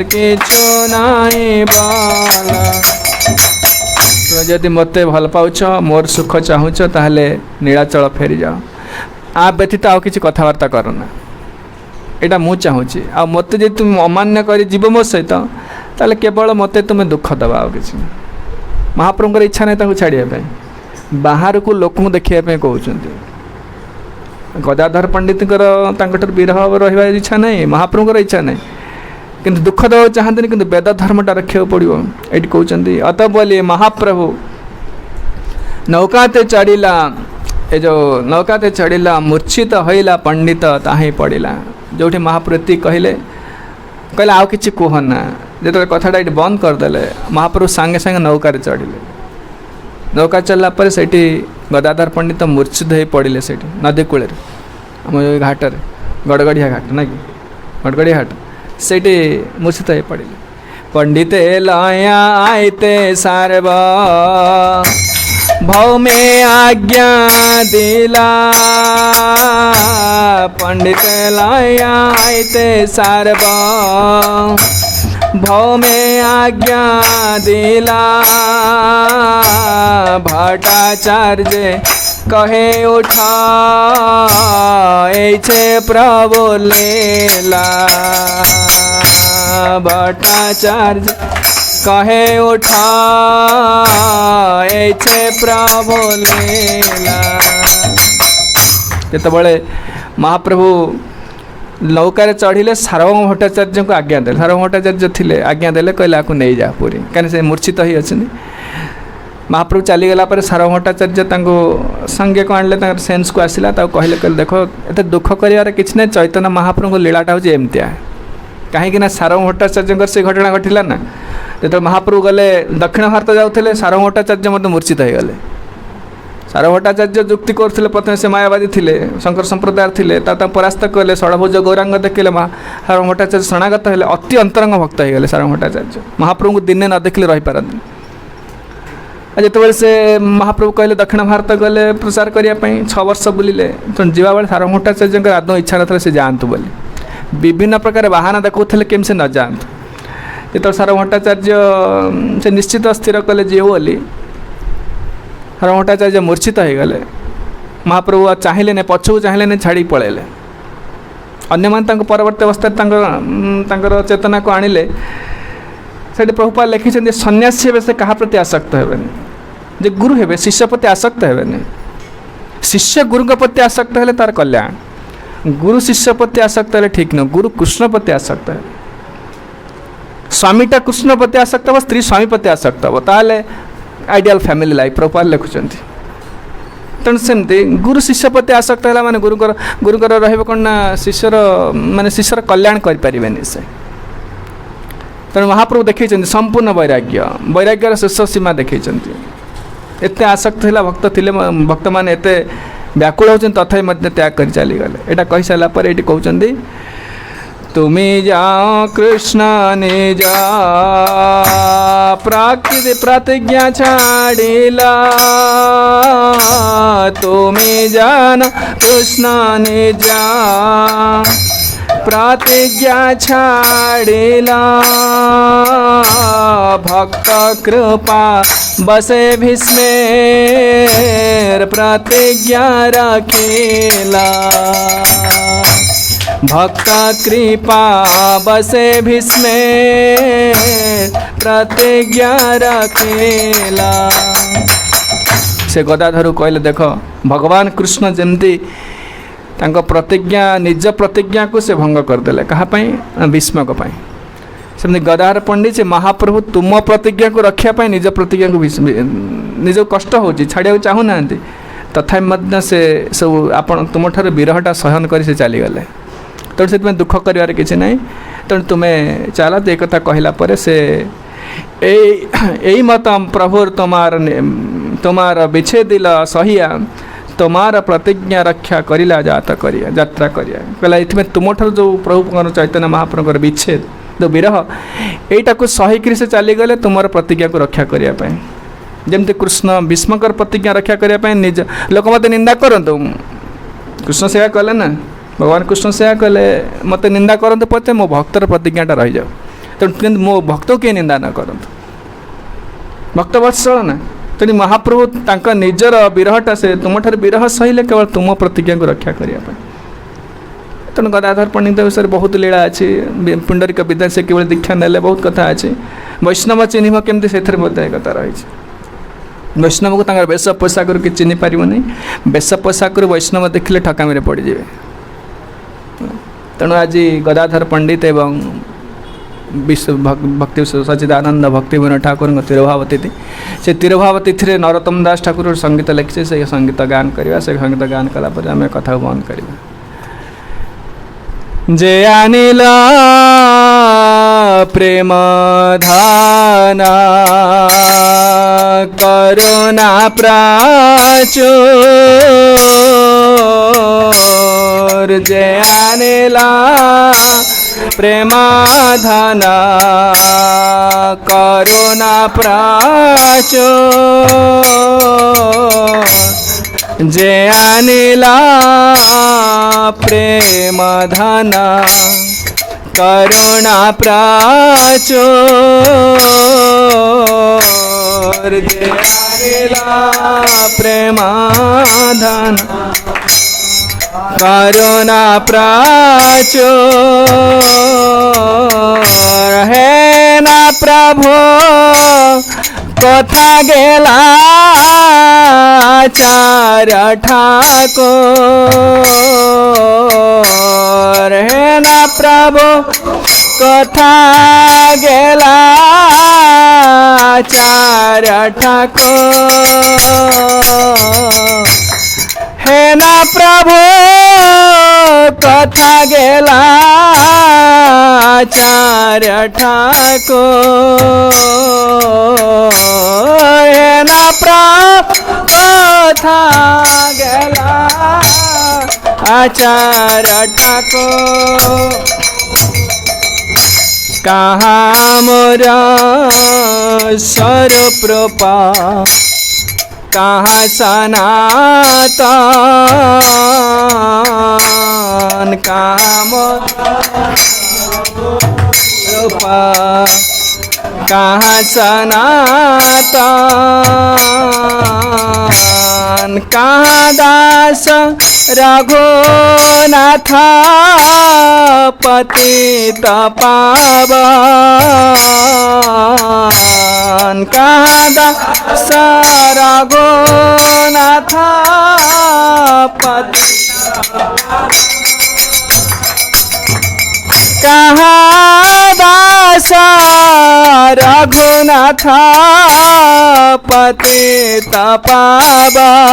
किछु नहीं बाला तुम जदि मत भल पाउछ मोर सुख चाहूच ताहले नीलाचल फेरी जाओ आ व्यतीत आउ किसी कथबार्ता करना यहाँ मुझे चाहूँगी आ मत जी तुम अमान्य कर जीव मो सहित ताले केवल मत तुम्हें दुख दबा आ कि महाप्रभुଙ୍କର इच्छा नहीं छाड़िया बाहर को लोक देखा कहते गदाधर पंडित विरह रहा इच्छा नहीं महाप्रभुଙ୍କର इच्छा नहीं किंतु दुख दबा चाहते कि वेद धर्मटा रखा पड़ो ये कहते अत बोली महाप्रभु नौकाते चढ़ला ये जो नौकाते चढ़ला मूर्छित होइला पंडित ताही पड़ला जो महाप्रभु कहले कहले आउ कि कहना जो कथाटा ये बंद करदे महाप्रभु सांगे सांगे नौकार चढ़ले नौका चलला पर से गदाधर पंडित मूर्छित हो पड़े से नदी कूल आम घाटर गड़गड़िया घाट ना कि गड़गड़िया घाट से मूर्छित हो पड़े पंडित लया आयते सार्व भव में आज्ञा दिला पंडित लया आयते सार्व भव में आज्ञा दिला भट्टाचार्य कहे उठा ऐसे प्रभु लेला भट्टाचार्य कहे उठा ऐसे प्रभु लेला जिते महाप्रभु नौकार चढ़िले सार्वभौम भट्टाचार्य को आज्ञा दे सार्वभौम भट्टाचार्य थे आज्ञा देले कहले आपको नहीं जा पूरी कहीं से मूर्छित ही अच्छे महाप्रभु चलीगला सार्वभौम भट्टाचार्य संगे को आने सेन्स को आसला कहले कहले देख एत दुख कर कि नहीं चैतन्य महाप्रभु लीलाटा हूँ एमतिया कहीं सार्वभौम भट्टाचार्य से घटना घटला ना जो महाप्रभु गले दक्षिण भारत जाते सार्वभौम भट्टाचार्य मतलब मूर्छित हो गले सार्वभौम भट्टाचार्य जुक्ति करते प्रथम से मायावादी थे शंकर संप्रदाय थे परास्त कले षड़भुज गौरांग देखिले सार्वभौम भट्टाचार्य शरणागत हेले अति अंतरंग भक्त हो गले सार्वभौम भट्टाचार्य महाप्रभु को दिने न देखले रही पारती जिते से महाप्रभु कहले दक्षिण भारत गले प्रचार करने 6 वर्ष बुलिले तो जीवा बेले सार्वभौम भट्टाचार्य आदौ इच्छा ना से जातु बोली विभिन्न प्रकार बाहाना देखते केम से न जातु जो सार्वभौम भट्टाचार्य से निश्चित स्थिर कले जीव बोली सार्वभौम भट्टाचार्य मूर्छित हो गले महाप्रभु चाहिए नहीं पछू चाहिए नहीं छाड़ी पलैले अन्य परवर्ती अवस्था चेतना को आणिले से प्रभुपाद लिखिं सन्यासी हे से क्या प्रति आसक्त हेनी जे गुरु हे शिष्य प्रति आसक्त हेनी शिष्य गुरु प्रति आसक्त हेले तार कल्याण गुरु शिष्य प्रति आसक्त हेले ठीक न गुरु कृष्ण प्रति आसक्त है स्वामीटा कृष्ण प्रति आसक्त हे स्त्री स्वामी प्रति आसक्त हे ताले आइडियल फैमिली लाइफ प्रभुपाद लिखुंट तेणु सेमती गुरु शिष्य प्रति आसक्त है माने गुरुकर रही कौन ना शिष्यर माने शिष्यर कल्याण करें से तेणु महाप्रभु देखी संपूर्ण वैराग्य वैराग्यर शेष सीमा देखी एत आसक्त है भक्त थे भक्त मैंने एत व्याकुल होती तथापि त्याग कर चलीगले यहाँ कही सारापर ये कहते तुम्हें जाओ कृष्ण निज प्राकृति प्रतिज्ञा छाड़िला तुम्हें जान कृष्ण निज प्रतिज्ञा छाड़िला भक्त कृपा बसे भीष्मेर प्रतिज्ञा रखेला भक्त कृपा बसे भीष्मेर प्रतिज्ञा रखेला से गदाधर कहले देख भगवान कृष्ण जमती प्रतिज्ञा निज प्रतिज्ञा को से भंग करदे क्या भीष्मक सेमती गदाधर पंडित से महाप्रभु तुम प्रतिज्ञा को रखापी निज प्रतिज्ञा को निज कष्ट हो छाड़ा चाहूना तथा से सब आपण तुम ठार विरहटा सहन कर चलीगले तेणु से दुख कर कि ना तेणु तुम्हें चला तो एक कहला पर से यही मत प्रभु तुम्हार विच्छेदिल सहिया तुम्हार प्रतिज्ञा रक्षा करिला जाता करिया यात्रा करिया कहला ये तुम ठार जो प्रभु चैतन्य महाप्रभुर विच्छेद जो विरह यहीटा को सहीकरी से चलीगले तुम प्रतिज्ञा को रक्षा करने जमती कृष्ण भीष्मकर प्रतिज्ञा रक्षा करने निज लोक मत निंदा करतु कृष्ण सेवा कले ना भगवान कृष्ण सेवा कले मत निंदा करते पचे मो भक्तर प्रतिज्ञाटा रही जाओ तेणु मो भक्त किए निंदा न करतु भक्त वत्सल ना तेणु महाप्रभु तांका निजर विरहटा से तुम ठार विरह सहिले केवल तुम प्रतिज्ञा को रक्षा करने। तेणु गदाधर पंडित विषय बहुत लीला अच्छी पुंडरिक विद्या से केवल दीक्षा नेले बहुत कथा अच्छी वैष्णव चिन्ह केमती से कथा रही वैष्णव को तांकर वेश पोशाक कि चिन्ह पार नहीं वेश पोशाक वैष्णव देखिले ठकामी पड़जे। तेणु आज गदाधर पंडित एवं विश्व भक्ति सच्चिदानंद भक्तिविनोद ठाकुर तिरुभाव तिथि से तिरुभाव तिथि नरोत्तम दास ठाकुर संगीत लिखिसे से संगीत गान करवा से संगीत गान कलापर आम कथा बंद करवा। जे आनिला प्रेम धाना करुणा प्राचुर जे आनिला प्रेम धाना करुणा प्राचुर जे आनिला प्रेम धना करुणा प्राचुर जे आनिला प्रेम धना करुणा प्राचुर हे ना प्रभु कथा गेला आचार्य ठाकुर हे ना प्रभु कथा गेला आचार्य ठाकुर हे ना प्रभु कथा गेला आचार्य ठाकुर हे ना प्रभु कथा गेला आचार्य ठाकुर कहाँ मोरा स्वरूपा कहाँ सनातन कहाँ मोरूपा कहाँ सनातन कहाँ दास रघुनाथ पतित पावन कहाँ दास रघुनाथ पतित कहाँ दास रघुनाथ पतित पावन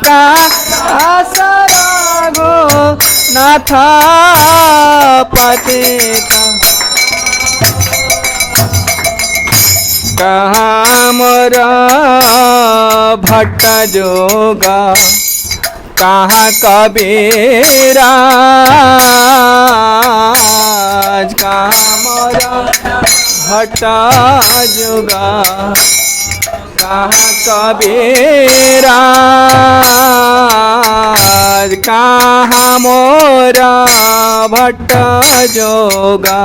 कहाँ रघुनाथ पतित कहाँ मोर भट्ट जोगा कहाँ कबीरा कहाँ मोर भट्ट जोगा कहाँ कबीरा कहाँ मोर भट्ट जोगा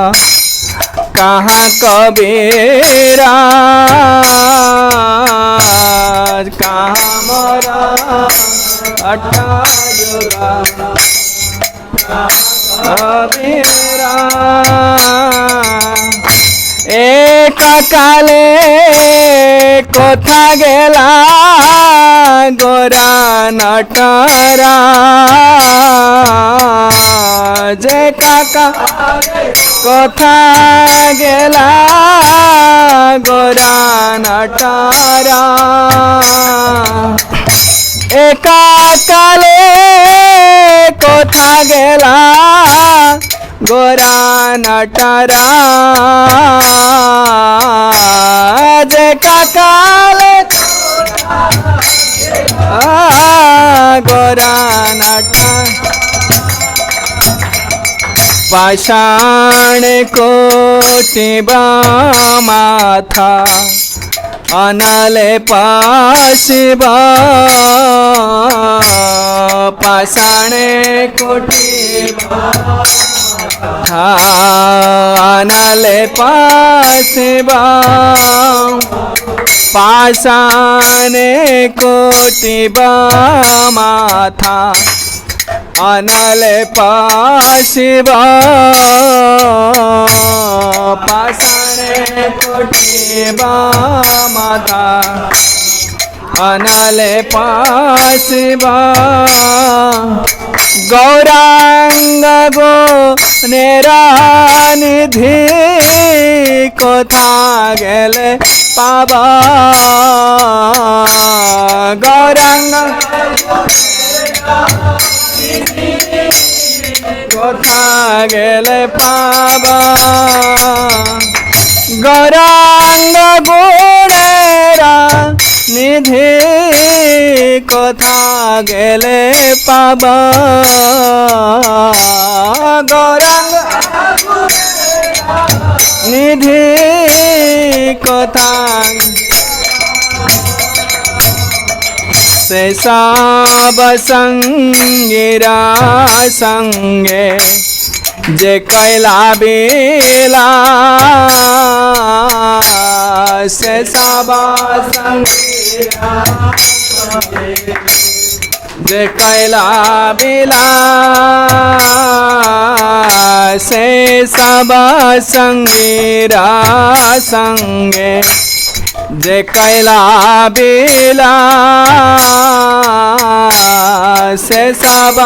कहाँ कबीरा कहाँ मोरा अट्टा जोगा कबीरा एक काले कोथा गेला गोरा नटरा जे काका कोथा गेला गोरा नटरा एका काले कोथा गेला गोरा नटरा जे काकाले गोरा नटरा पाषाण कोटिबा माथा अनले पाशिबा पाषाण कोटिबा अनले पासिबा पाषाणे कोटिबा माथा अनले पासिबा पाषाणे कोटिबा माथा अनले पासिबा गौरांग गो निधि कोथा गेले पाबा गौरांग कोथा गेले पाबा गौरांग गुणेरा निधि कोथा गेले पाबा गौरांग निधि कोथा से सब संगीरा संगे जे कैला बेला से सब संगीरा जे कैला बेला से सब संगीरा संगे जे कैला बेला से सब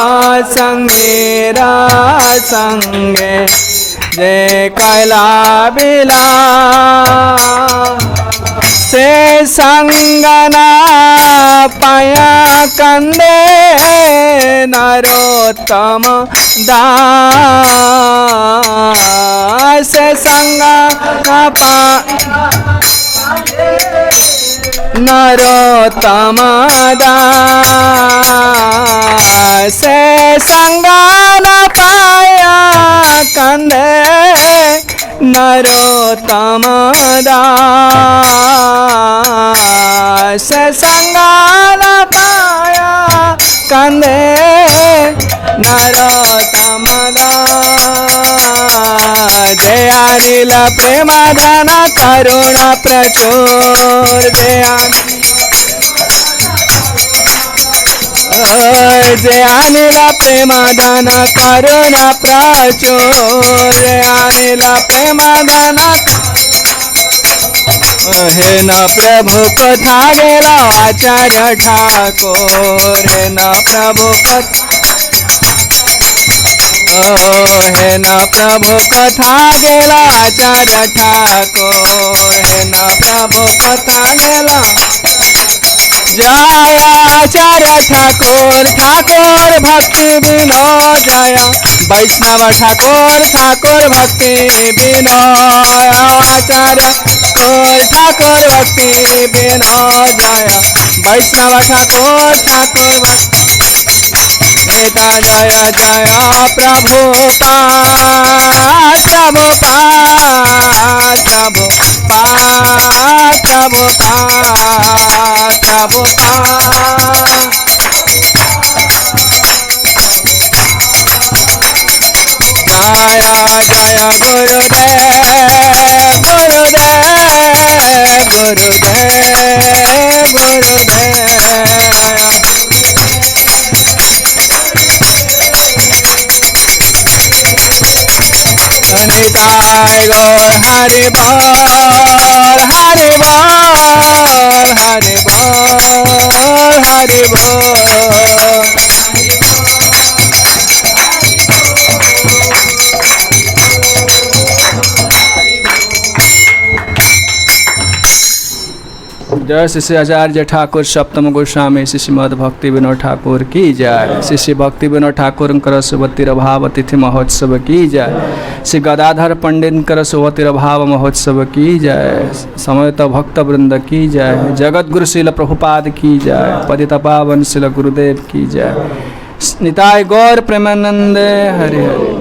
संगीरा संगे जे कैला बेला से संगना पाया कंदे नरोत्तम दास से संगना नरोत्तम दास से संगन पाया कंदे नरोत्तम दास से संगन पाया कंदे नरोत्तम दास जय अनिल प्रेम धन करुणा प्रचुर जय अनिल प्रेम धन करुणा प्रचुर जय अनिल प्रेम धन हे न प्रभु कथा गेला आचार्य ठाकुर हे न प्रभु कथा हे न प्रभु कथा गेला आचार्य ठाकुर हे न प्रभु कथा गेला जय आचार्य ठाकुर ठाकुर भक्ति विनोद जय वैष्णव ठाकुर ठाकुर भक्ति विनोद आचार्य ठाकुर भक्ति विनोद जय वैष्णव ठाकुर ठाकुर भक्ति नेता जय जय प्रभुपाद प्रभुपाद प्रभुपाद प्रभुपाद प्रभुपाद जय जय गुरुदेव गुरुदेव गुरुदेव गुरुदेव निताय गौर हरि बोल हरि बोल हरि बोल हरि बोल जय श्री आचार्य ठाकुर सप्तम गोस्वामी श्री श्रीमद भक्ति विनोद ठाकुर की जय श्री श्री भक्ति विनोद ठाकुर सुवतिर भाव तिथि महोत्सव की जय श्री गदाधर पंडित सुवतिर भाव महोत्सव की जय समवेत भक्त वृंद की जय जगत गुरु श्रील प्रभुपाद की जय पतित पावन श्रील गुरुदेव की जय निताय गौर प्रेमानंद हरि हरि।